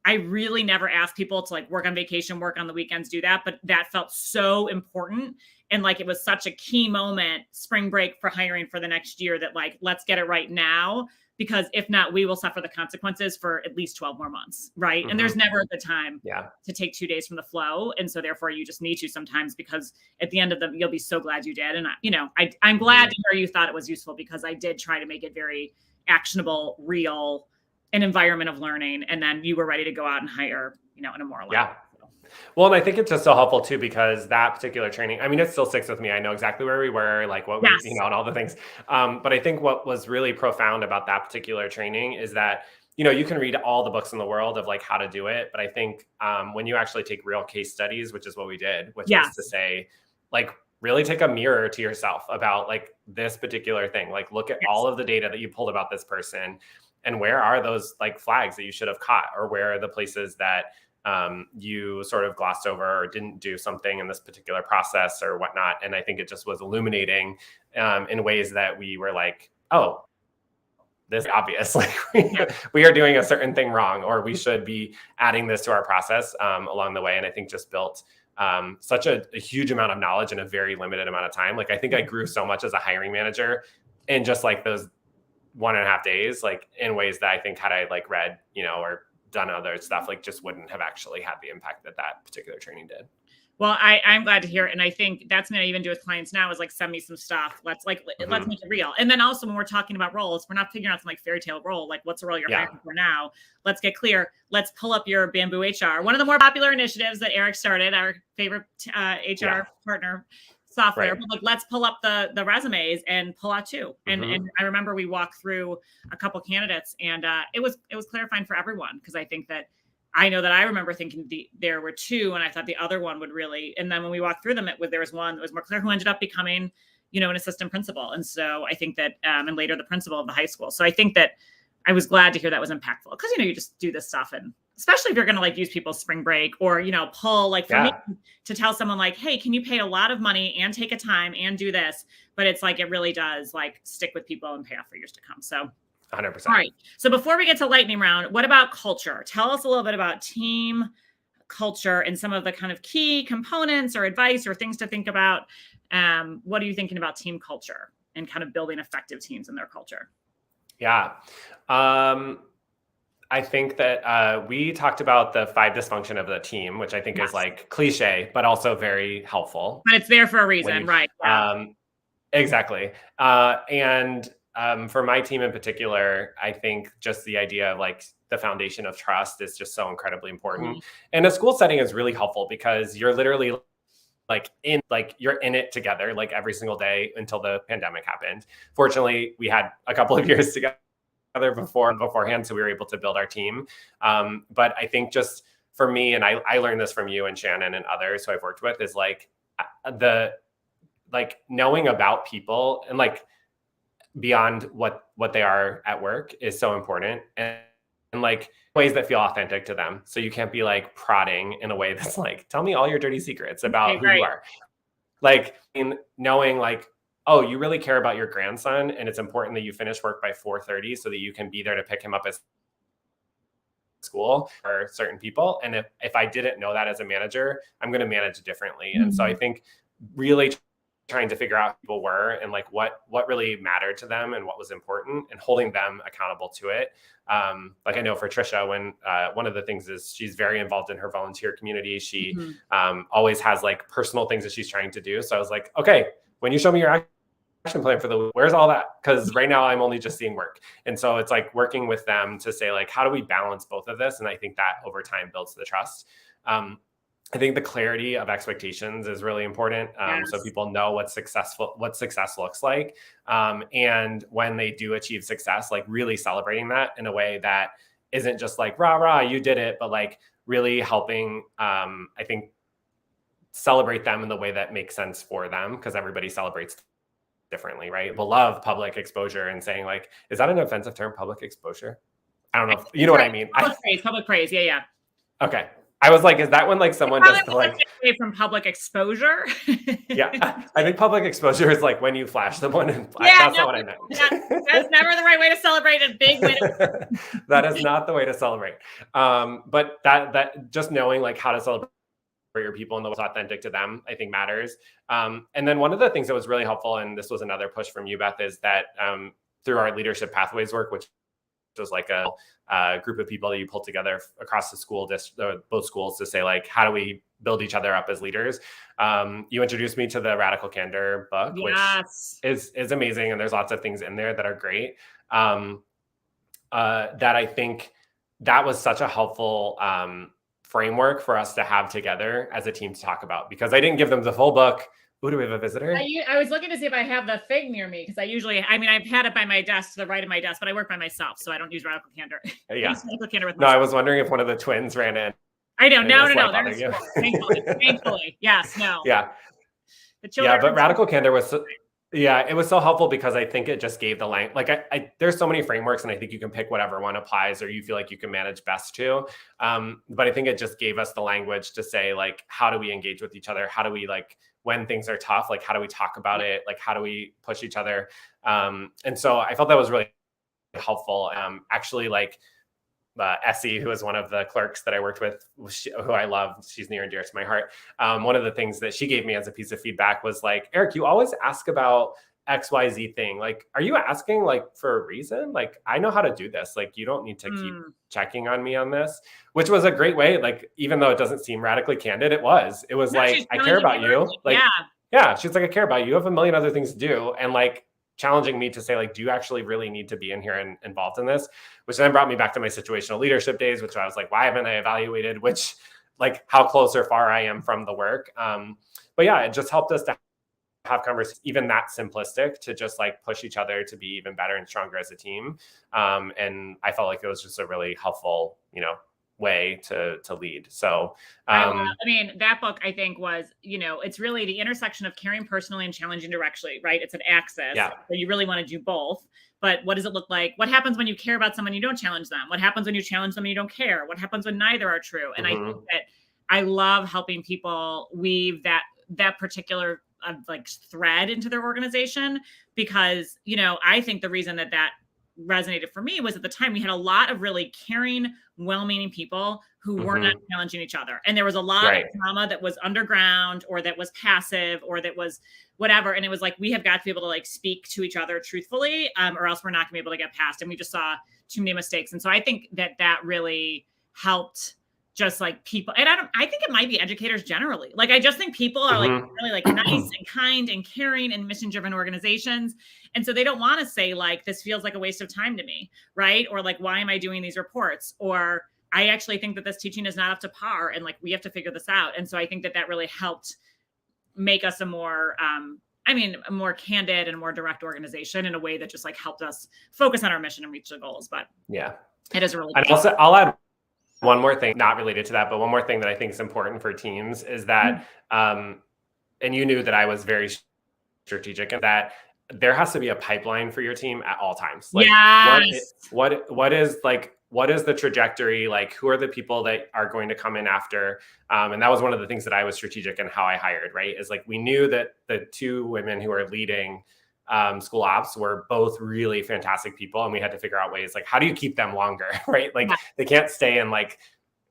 I really never asked people to like work on vacation, work on the weekends, do that. But that felt so important. And like, it was such a key moment, spring break for hiring for the next year that like, let's get it right now, because if not, we will suffer the consequences for at least 12 more months. Right. And there's never the time to take 2 days from the flow. And so therefore you just need to sometimes, because at the end of them, you'll be so glad you did. And I'm glad to hear you thought it was useful, because I did try to make it very actionable, real, an environment of learning, and then you were ready to go out and hire, in a more aligned. Well, and I think it's just so helpful too, because that particular training, I mean, it still sticks with me. I know exactly where we were, like what we, and all the things. But I think what was really profound about that particular training is that, you can read all the books in the world of like how to do it. But I think when you actually take real case studies, which is what we did, which is to say, like, really take a mirror to yourself about like this particular thing, like look at all of the data that you pulled about this person. And where are those like flags that you should have caught, or where are the places that you sort of glossed over or didn't do something in this particular process or whatnot. And I think it just was illuminating in ways that we were like, oh, this is obvious. Like we are doing a certain thing wrong, or we should be adding this to our process along the way. And I think just built such a huge amount of knowledge in a very limited amount of time. Like I think I grew so much as a hiring manager in just like those 1.5 days, like in ways that I think had I like read, or done other stuff, like just wouldn't have actually had the impact that that particular training did. Well, I'm glad to hear it. And I think that's what I even do with clients now is like, send me some stuff. Let's make it real. And then also when we're talking about roles, we're not figuring out some like fairy tale role. Like what's the role you're hiring for now? Let's get clear. Let's pull up your Bamboo HR. One of the more popular initiatives that Eric started, our favorite HR partner software. Right. But like, let's pull up the resumes and pull out two. And I remember we walked through a couple candidates, and it was clarifying for everyone, because I think that I know that I remember thinking there were two, and I thought the other one would really. And then when we walked through them, there was one that was more clear, who ended up becoming, an assistant principal. And so I think that, and later the principal of the high school. So I think that I was glad to hear that was impactful, because you just do this stuff, and especially if you're going to like use people's spring break, or pull like for me to tell someone like, hey, can you pay a lot of money and take a time and do this? But it's like it really does like stick with people and pay off for years to come. So. 100%. All right. So before we get to lightning round, what about culture? Tell us a little bit about team culture and some of the kind of key components or advice or things to think about. What are you thinking about team culture and kind of building effective teams in their culture? Yeah. I think that we talked about the 5 dysfunction of the team, which I think is like cliche, but also very helpful. But it's there for a reason, right? Yeah. Exactly. For my team in particular, I think just the idea of like the foundation of trust is just so incredibly important. And a school setting is really helpful, because you're literally you're in it together, like every single day until the pandemic happened. Fortunately, we had a couple of years together beforehand, so we were able to build our team. But I think just for me, and I learned this from you and Shannon and others who I've worked with, is like knowing about people and like beyond what they are at work is so important, and like ways that feel authentic to them. So you can't be like prodding in a way that's like, tell me all your dirty secrets about who you are. Like in knowing like, oh, you really care about your grandson, and it's important that you finish work by 4:30 so that you can be there to pick him up at school for certain people. And if I didn't know that as a manager, I'm going to manage differently. And so I think really trying to figure out who people were and like what really mattered to them and what was important, and holding them accountable to it. Like I know for Trisha, when one of the things is she's very involved in her volunteer community. She always has like personal things that she's trying to do. So I was like, okay, when you show me your action plan for the week, where's all that? Because right now I'm only just seeing work. And so it's like working with them to say like, how do we balance both of this? And I think that over time builds the trust. I think the clarity of expectations is really important. So people know what success looks like. And when they do achieve success, like really celebrating that in a way that isn't just like, rah, rah, you did it, but like really helping, I think, celebrate them in the way that makes sense for them, because everybody celebrates differently, right? We'll love public exposure, and saying like, is that an offensive term, public exposure? I don't know. You know what I mean? Public praise. Yeah. Okay. I was like, is that when like someone just like away from public exposure? Yeah, I think public exposure is like when you flash someone and that's not what I meant. That's never the right way to celebrate a big win. That is not the way to celebrate. But that just knowing like how to celebrate your people and what's authentic to them, I think matters. And then one of the things that was really helpful, and this was another push from you, Beth, is that through our leadership pathways work, which was like a group of people that you pull together across the school both schools to say like, how do we build each other up as leaders? You introduced me to the Radical Candor book, which is amazing, and there's lots of things in there that are great. That I think that was such a helpful framework for us to have together as a team to talk about, because I didn't give them the full book. Ooh, do we have a visitor? I was looking to see if I have the fig near me, because I've had it by my desk, to the right of my desk, but I work by myself, so I don't use Radical Candor. Yeah. I was wondering if one of the twins ran in. I know. No. Thankfully. Yes. No. Yeah. But Radical Candor was it was so helpful, because I think it just gave the language. Like there's so many frameworks, and I think you can pick whatever one applies or you feel like you can manage best to. But I think it just gave us the language to say like, how do we engage with each other? How do we like, when things are tough, like how do we talk about it? Like how do we push each other? And so I felt that was really helpful. Actually, like Essie, who was one of the clerks that I worked with, who I love, she's near and dear to my heart. One of the things that she gave me as a piece of feedback was like, Eric, you always ask about XYZ thing. Like, are you asking like for a reason? Like, I know how to do this. Like, you don't need to keep checking on me on this, which was a great way. Like, even though it doesn't seem radically candid, it was like, I care about you. Like, yeah, she's like, I care about you. You have a million other things to do. And like, challenging me to say, like, do you actually really need to be in here and involved in this? Which then brought me back to my situational leadership days, which I was like, why haven't I evaluated which, like, how close or far I am from the work? But yeah, it just helped us to have conversations, even that simplistic, to just like push each other to be even better and stronger as a team. And I felt like it was just a really helpful, way to lead. So, I mean, that book I think was, it's really the intersection of caring personally and challenging directly, right? It's an axis. Yeah. So you really want to do both. But what does it look like? What happens when you care about someone, you don't challenge them? What happens when you challenge them and you don't care? What happens when neither are true? And I think that I love helping people weave that particular like thread into their organization, because, I think the reason that resonated for me was at the time we had a lot of really caring, well-meaning people who were not challenging each other. And there was a lot of drama that was underground or that was passive or that was whatever. And it was like, we have got to be able to like speak to each other truthfully, or else we're not gonna be able to get past. And we just saw too many mistakes. And so I think that really helped just like people. And I think it might be educators generally. Like, I just think people are like really like nice and kind and caring and mission-driven organizations. And so they don't want to say like, this feels like a waste of time to me, right? Or like, why am I doing these reports? Or I actually think that this teaching is not up to par and like, we have to figure this out. And so I think that really helped make us a more, a more candid and more direct organization in a way that just like helped us focus on our mission and reach the goals. But yeah, it is really and also I'll add one more thing, not related to that, but one more thing that I think is important for teams is that, and you knew that I was very strategic, and that there has to be a pipeline for your team at all times. Like, what is the trajectory? Like, who are the people that are going to come in after? And that was one of the things that I was strategic in how I hired, right? Is like, we knew that the two women who are leading school ops were both really fantastic people. And we had to figure out ways, like, how do you keep them longer, right? Like, they can't stay in like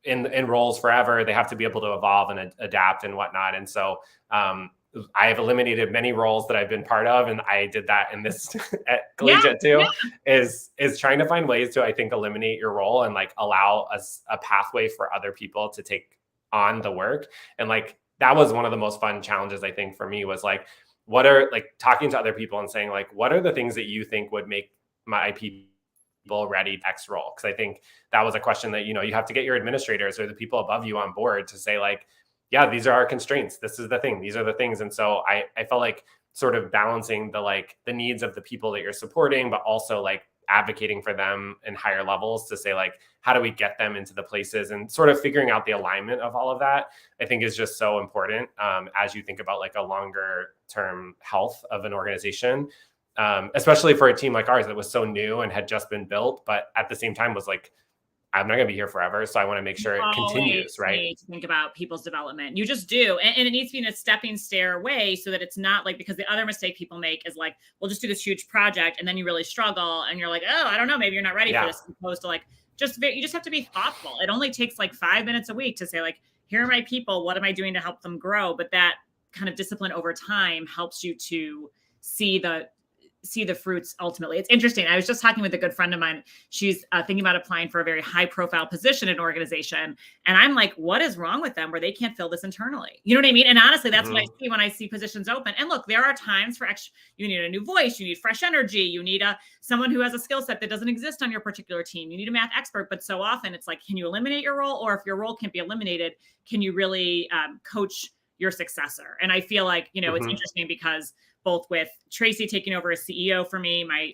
in roles forever. They have to be able to evolve and adapt and whatnot. And so I have eliminated many roles that I've been part of. And I did that in this at Collegiate too, is trying to find ways to, I think, eliminate your role and like allow us a pathway for other people to take on the work. And like, that was one of the most fun challenges, I think, for me, was like, what are, like, talking to other people and saying like, what are the things that you think would make my people ready to X role? Because I think that was a question that, you have to get your administrators or the people above you on board to say like, yeah, these are our constraints. This is the thing. These are the things. And so I felt like sort of balancing the needs of the people that you're supporting, but also like advocating for them in higher levels to say like, how do we get them into the places, and sort of figuring out the alignment of all of that, I think is just so important as you think about like a longer term health of an organization, especially for a team like ours that was so new and had just been built, but at the same time was like, I'm not going to be here forever. So I want to make sure it continues, right? Need to think about people's development. You just do. And it needs to be in a stepping stair way so that it's not like, because the other mistake people make is like, we'll just do this huge project and then you really struggle and you're like, oh, I don't know, maybe you're not ready for this, as opposed to like, you just have to be thoughtful. It only takes like 5 minutes a week to say like, here are my people. What am I doing to help them grow? But that kind of discipline over time helps you to see the fruits ultimately. It's interesting. I was just talking with a good friend of mine. She's thinking about applying for a very high profile position in an organization. And I'm like, what is wrong with them where they can't fill this internally? You know what I mean? And honestly, that's what I see when I see positions open. And look, there are times for you need a new voice, you need fresh energy, you need someone who has a skill set that doesn't exist on your particular team. You need a math expert, but so often it's like, can you eliminate your role? Or if your role can't be eliminated, can you really coach your successor? And I feel like, it's interesting because both with Tracy taking over as CEO for me, my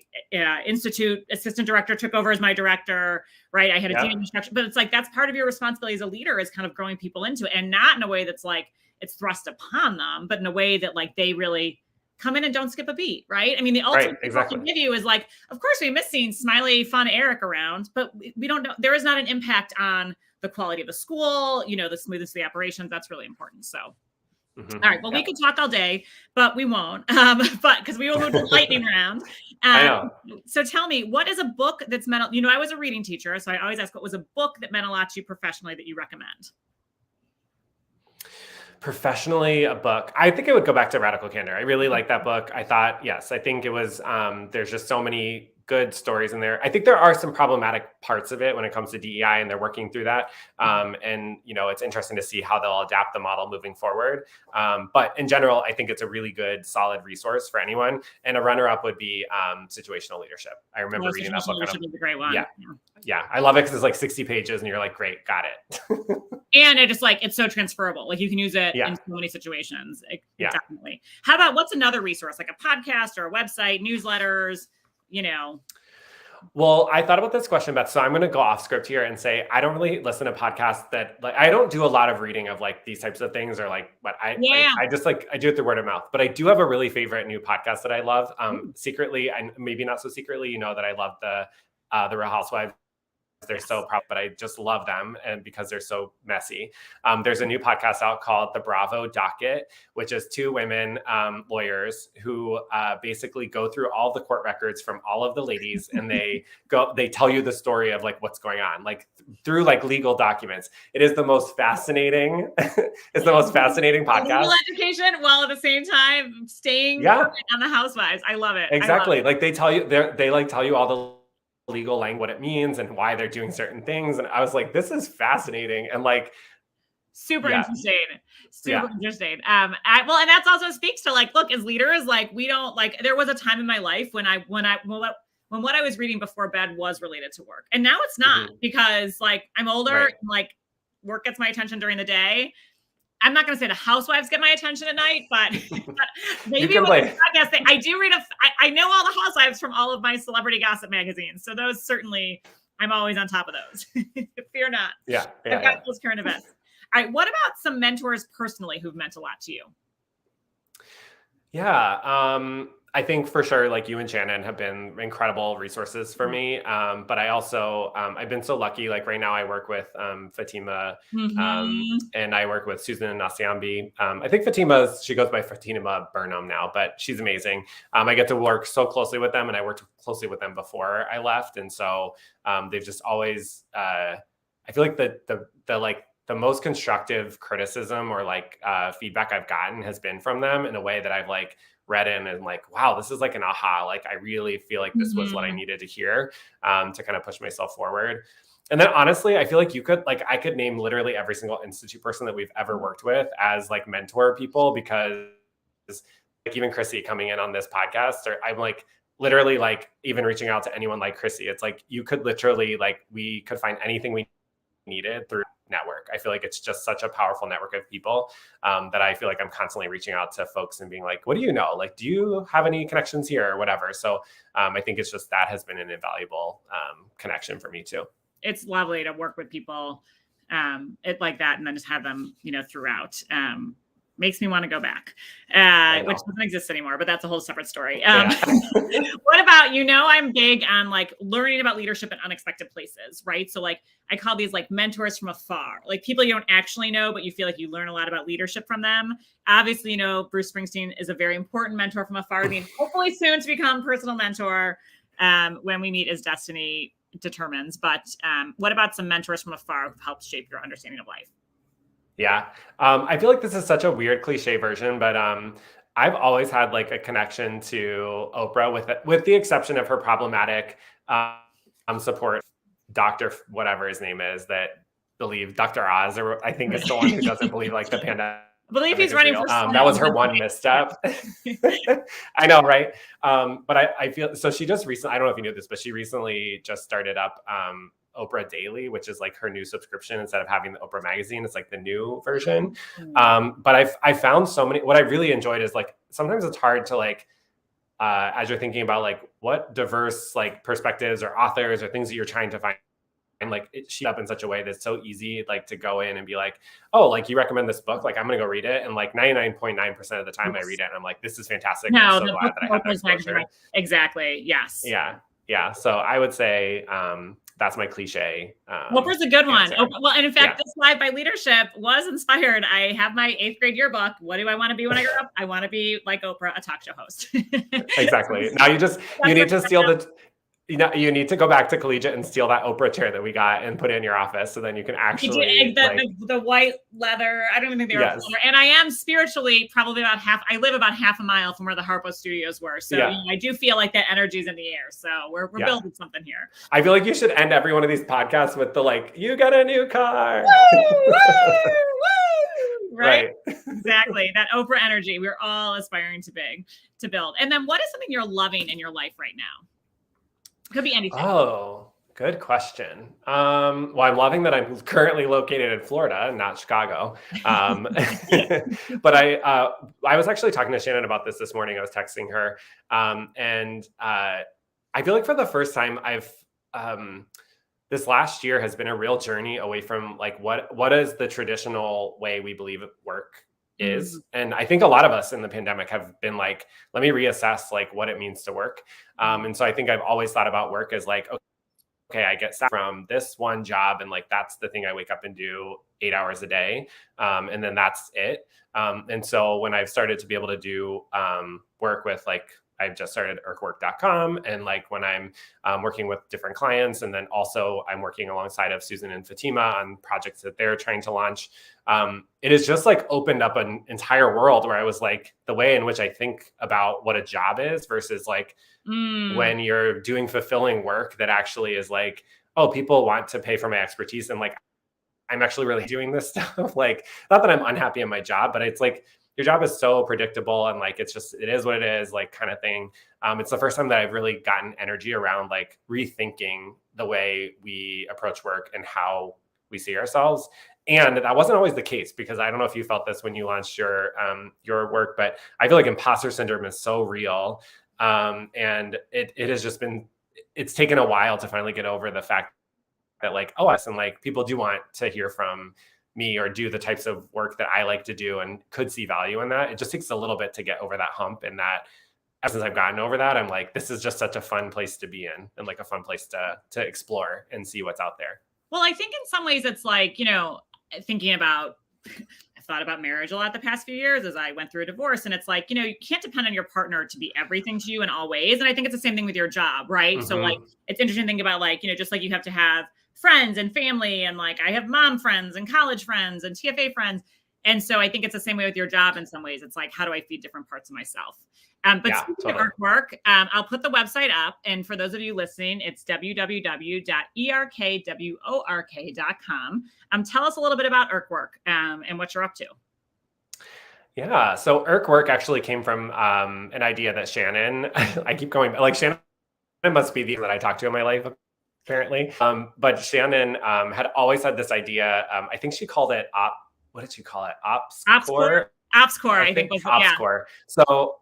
institute assistant director took over as my director, right? I had a team instruction, but it's like, that's part of your responsibility as a leader, is kind of growing people into it, and not in a way that's like, it's thrust upon them, but in a way that like, they really come in and don't skip a beat, right? I mean, the ultimate I can give you is like, of course we miss seeing smiley, fun Eric around, but we don't know, there is not an impact on the quality of the school, the smoothness of the operations. That's really important. So. All right. Well, we could talk all day, but we won't. But because we will move to lightning round. I know. So tell me, what is a book that's meant? I was a reading teacher, so I always ask, what was a book that meant a lot to you professionally that you recommend? Professionally, a book. I think it would go back to Radical Candor. I really like that book. I thought, yes, I think it was, there's just so many good stories in there. I think there are some problematic parts of it when it comes to DEI, and they're working through that. And, it's interesting to see how they'll adapt the model moving forward. But in general, I think it's a really good, solid resource for anyone. And a runner-up would be situational leadership. I remember reading that book. Situational leadership is a great one. Yeah. I love it because it's like 60 pages and you're like, great, got it. And it's so transferable. Like you can use it in so many situations. Definitely. How about what's another resource, like a podcast or a website, newsletters, Well, I thought about this question, Beth. So I'm going to go off script here and say, I don't really listen to podcasts that I don't do a lot of reading of like these types of things but I just I do it through word of mouth, but I do have a really favorite new podcast that I love. Secretly, and maybe not so secretly, that I love the Real Housewives. They're so proud, but I just love them, and because they're so messy. There's a new podcast out called The Bravo Docket, which is two women lawyers who basically go through all the court records from all of the ladies, and they tell you the story of like what's going on, like through like legal documents. It is the most fascinating. It's the most fascinating podcast. Legal education while at the same time staying on the Housewives. I love it. Exactly. Like they tell you, they like tell you all the legal language, what it means and why they're doing certain things. And I was like, this is fascinating. And like, super interesting. Interesting. And that's also speaks to like, look, as leaders, like we don't there was a time in my life when what I was reading before bed was related to work. And now it's not because like I'm older and like work gets my attention during the day. I'm not going to say the housewives get my attention at night, but maybe with the podcast, I do read I know all the housewives from all of my celebrity gossip magazines. So those certainly, I'm always on top of those. Fear not. I've got those current events. All right. What about some mentors personally who've meant a lot to you? I think for sure, like you and Shannon have been incredible resources for me. But I also, I've been so lucky. Like right now I work with Fatima and I work with Susan Nasiambi. I think she goes by Fatima Burnham now, but she's amazing. I get to work so closely with them, and I worked closely with them before I left. And so they've just always, I feel like the most constructive criticism or feedback I've gotten has been from them in a way that I've read in and like, wow, this is like an aha. Like, I really feel like this was what I needed to hear to kind of push myself forward. And then honestly, I feel like I could name literally every single Institute person that we've ever worked with as like mentor people, because like even Chrissy coming in on this podcast, or I'm like literally like even reaching out to anyone like Chrissy. It's like, you could literally we could find anything we needed through network. I feel like it's just such a powerful network of people that I feel like I'm constantly reaching out to folks and being like, what do you know? Like, do you have any connections here or whatever? So I think it's just that has been an invaluable connection for me too. It's lovely to work with people like that and then just have them, throughout. Makes me want to go back, which doesn't exist anymore, but that's a whole separate story. What about, I'm big on learning about leadership in unexpected places, right? So I call these mentors from afar, like people you don't actually know, but you feel like you learn a lot about leadership from them. Obviously, Bruce Springsteen is a very important mentor from afar to me, and hopefully soon to become personal mentor when we meet as destiny determines. But what about some mentors from afar who've helped shape your understanding of life? Yeah. I feel like this is such a weird cliche version, but I've always had a connection to Oprah with the exception of her problematic support Dr. whatever his name is that believe Dr. Oz, or I think is the one who doesn't believe the pandemic. I believe he's running for that was her one misstep. I know, right? But I feel, so she just recently, I don't know if you knew this, but she recently just started up Oprah Daily, which is her new subscription. Instead of having the Oprah magazine, it's the new version. But I found so many, what I really enjoyed is sometimes it's hard to as you're thinking about what diverse perspectives or authors or things that you're trying to find, and she's up in such a way that's so easy to go in and be oh, you recommend this book, I'm gonna go read it, and 99.9% of the time I read it and I'm this is fantastic. No, I'm so glad that I had that exposure. Exactly. Yes. Yeah. So I would say that's my cliche. Oprah's a good one. answer. Well, and in fact, this Live by Leadership was inspired. I have my 8th grade yearbook. What do I want to be when I grow up? I want to be like Oprah, a talk show host. Exactly. Now you need to steal you need to go back to Collegiate and steal that Oprah chair that we got and put it in your office, so then you can actually the white leather. I don't even think they were Yes. leather. And I am spiritually probably I live about half a mile from where the Harpo studios were. So I do feel like that energy is in the air. So we're building something here. I feel like you should end every one of these podcasts with the you got a new car. Woo, woo, woo. Right? Exactly. That Oprah energy. We're all aspiring to build. And then what is something you're loving in your life right now? Could be anything. Oh, good question. Well, I'm loving that I'm currently located in Florida, not Chicago. But I was actually talking to Shannon about this morning. I was texting her, and I feel like for the first time, this last year has been a real journey away from what is the traditional way we believe work is. Mm-hmm. And I think a lot of us in the pandemic have been let me reassess what it means to work. And so I think I've always thought about work as okay, I get from this one job and that's the thing I wake up and do 8 hours a day. And then that's it. And so when I've started to be able to do work with I've just started EricWork.com, and when I'm working with different clients, and then also I'm working alongside of Susan and Fatima on projects that they're trying to launch. It has just opened up an entire world where I was the way in which I think about what a job is versus when you're doing fulfilling work that actually is oh, people want to pay for my expertise, and I'm actually really doing this stuff. Not that I'm unhappy in my job, but it's your job is so predictable and it is what it is, kind of thing. It's the first time that I've really gotten energy around rethinking the way we approach work and how we see ourselves. And that wasn't always the case, because I don't know if you felt this when you launched your work, but I feel like imposter syndrome is so real. And it has just it's taken a while to finally get over the fact that people do want to hear from me or do the types of work that I like to do and could see value in that. It just takes a little bit to get over that hump, and that ever since I've gotten over that, I'm this is just such a fun place to be in, and a fun place to explore and see what's out there. Well, I think in some ways it's thinking about, I've thought about marriage a lot the past few years as I went through a divorce, and it's you can't depend on your partner to be everything to you in all ways. And I think it's the same thing with your job, right? Mm-hmm. So it's interesting to think about just you have to have friends and family, and I have mom friends and college friends and TFA friends. And so I think it's the same way with your job in some ways. It's how do I feed different parts of myself? But speaking of work, I'll put the website up. And for those of you listening, it's www.erkwork.com. Tell us a little bit about ErkWork and what you're up to. Yeah. So ErkWork actually came from an idea that Shannon, I keep going, Shannon must be the that I talk to in my life, apparently. But Shannon had always had this idea. I think she called it what did she call it? OpsCore? OpsCore, I think was OpsCore. So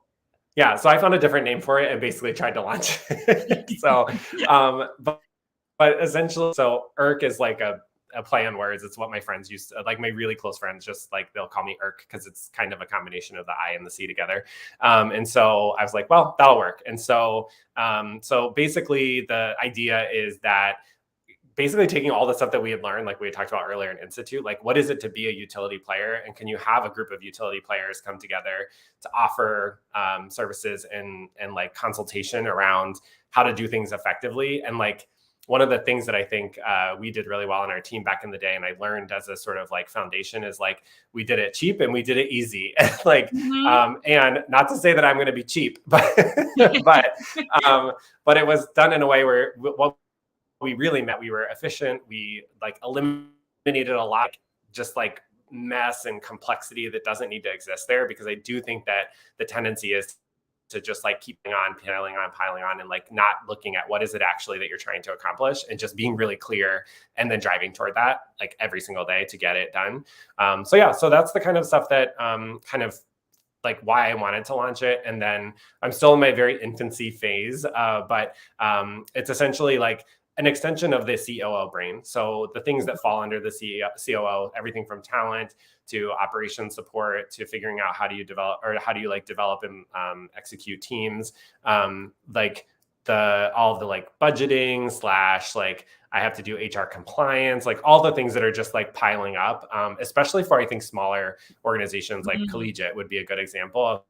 yeah, so I found a different name for it and basically tried to launch it. So, but essentially, so ERK is a play on words. It's what my friends used to, my really close friends, just they'll call me ERK because it's kind of a combination of the I and the C together. And so I was well, that'll work. And so, so basically the idea is that basically taking all the stuff that we had learned, we had talked about earlier in Institute, what is it to be a utility player? And can you have a group of utility players come together to offer services and consultation around how to do things effectively? And one of the things that I think we did really well on our team back in the day, and I learned as a sort of foundation, is we did it cheap and we did it easy. And not to say that I'm going to be cheap, but but it was done in a way where what we really meant, we were efficient. We eliminated a lot, just mess and complexity that doesn't need to exist there, because I do think that the tendency is to just keep piling on, and not looking at what is it actually that you're trying to accomplish, and just being really clear and then driving toward that every single day to get it done. So that's the kind of stuff that kind of why I wanted to launch it. And then I'm still in my very infancy phase, but it's essentially an extension of the COO brain. So the things that fall under the COO, everything from talent to operations support to figuring out how do you develop, or how do you develop and execute teams, all of the budgeting / I have to do HR compliance, like all the things that are just like piling up, especially for, I think, smaller organizations like Collegiate would be a good example of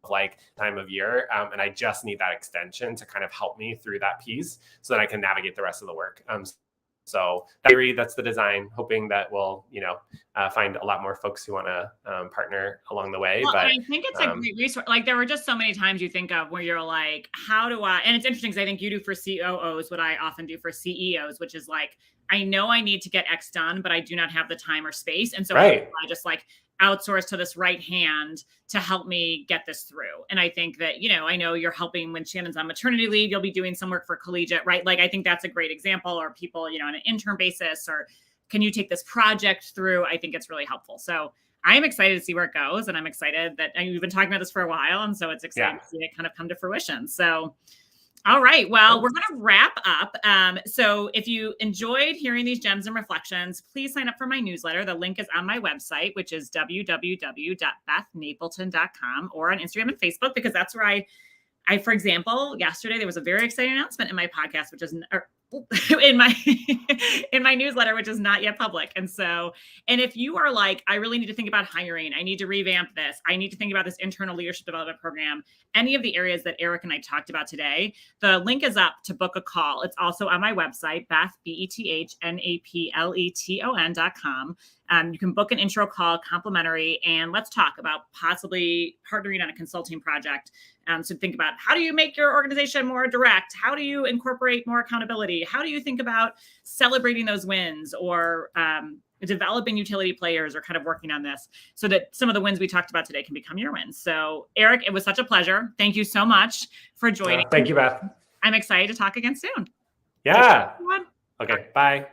like time of year. And I just need that extension to kind of help me through that piece so that I can navigate the rest of the work. So that's the design, hoping that we'll, find a lot more folks who want to partner along the way. Well, but I think it's a great resource. Like there were just so many times you think of where you're like, how do I, and it's interesting because I think you do for COOs what I often do for CEOs, which is like, I know I need to get X done, but I do not have the time or space. And so I just like outsource to this right hand to help me get this through. And I think that, I know you're helping when Shannon's on maternity leave, you'll be doing some work for Collegiate, right? Like, I think that's a great example, or people, on an intern basis, or can you take this project through? I think it's really helpful. So I'm excited to see where it goes. And I'm excited that we've been talking about this for a while. And so it's exciting to see it kind of come to fruition. So all right. Well, we're going to wrap up. So if you enjoyed hearing these gems and reflections, please sign up for my newsletter. The link is on my website, which is www.bethnapleton.com, or on Instagram and Facebook, because that's where I, for example, yesterday, there was a very exciting announcement in my podcast, which is in my newsletter, which is not yet public. And if you are like, I really need to think about hiring, I need to revamp this, I need to think about this internal leadership development program, any of the areas that Eric and I talked about today, the link is up to book a call. It's also on my website, Beth, BETHNAPLETON.com. You can book an intro call, complimentary, and let's talk about possibly partnering on a consulting project. So think about, how do you make your organization more direct? How do you incorporate more accountability? How do you think about celebrating those wins, or developing utility players, or kind of working on this so that some of the wins we talked about today can become your wins? So Eric, it was such a pleasure. Thank you so much for joining. Thank you, Beth. I'm excited to talk again soon. Yeah. Okay. Bye.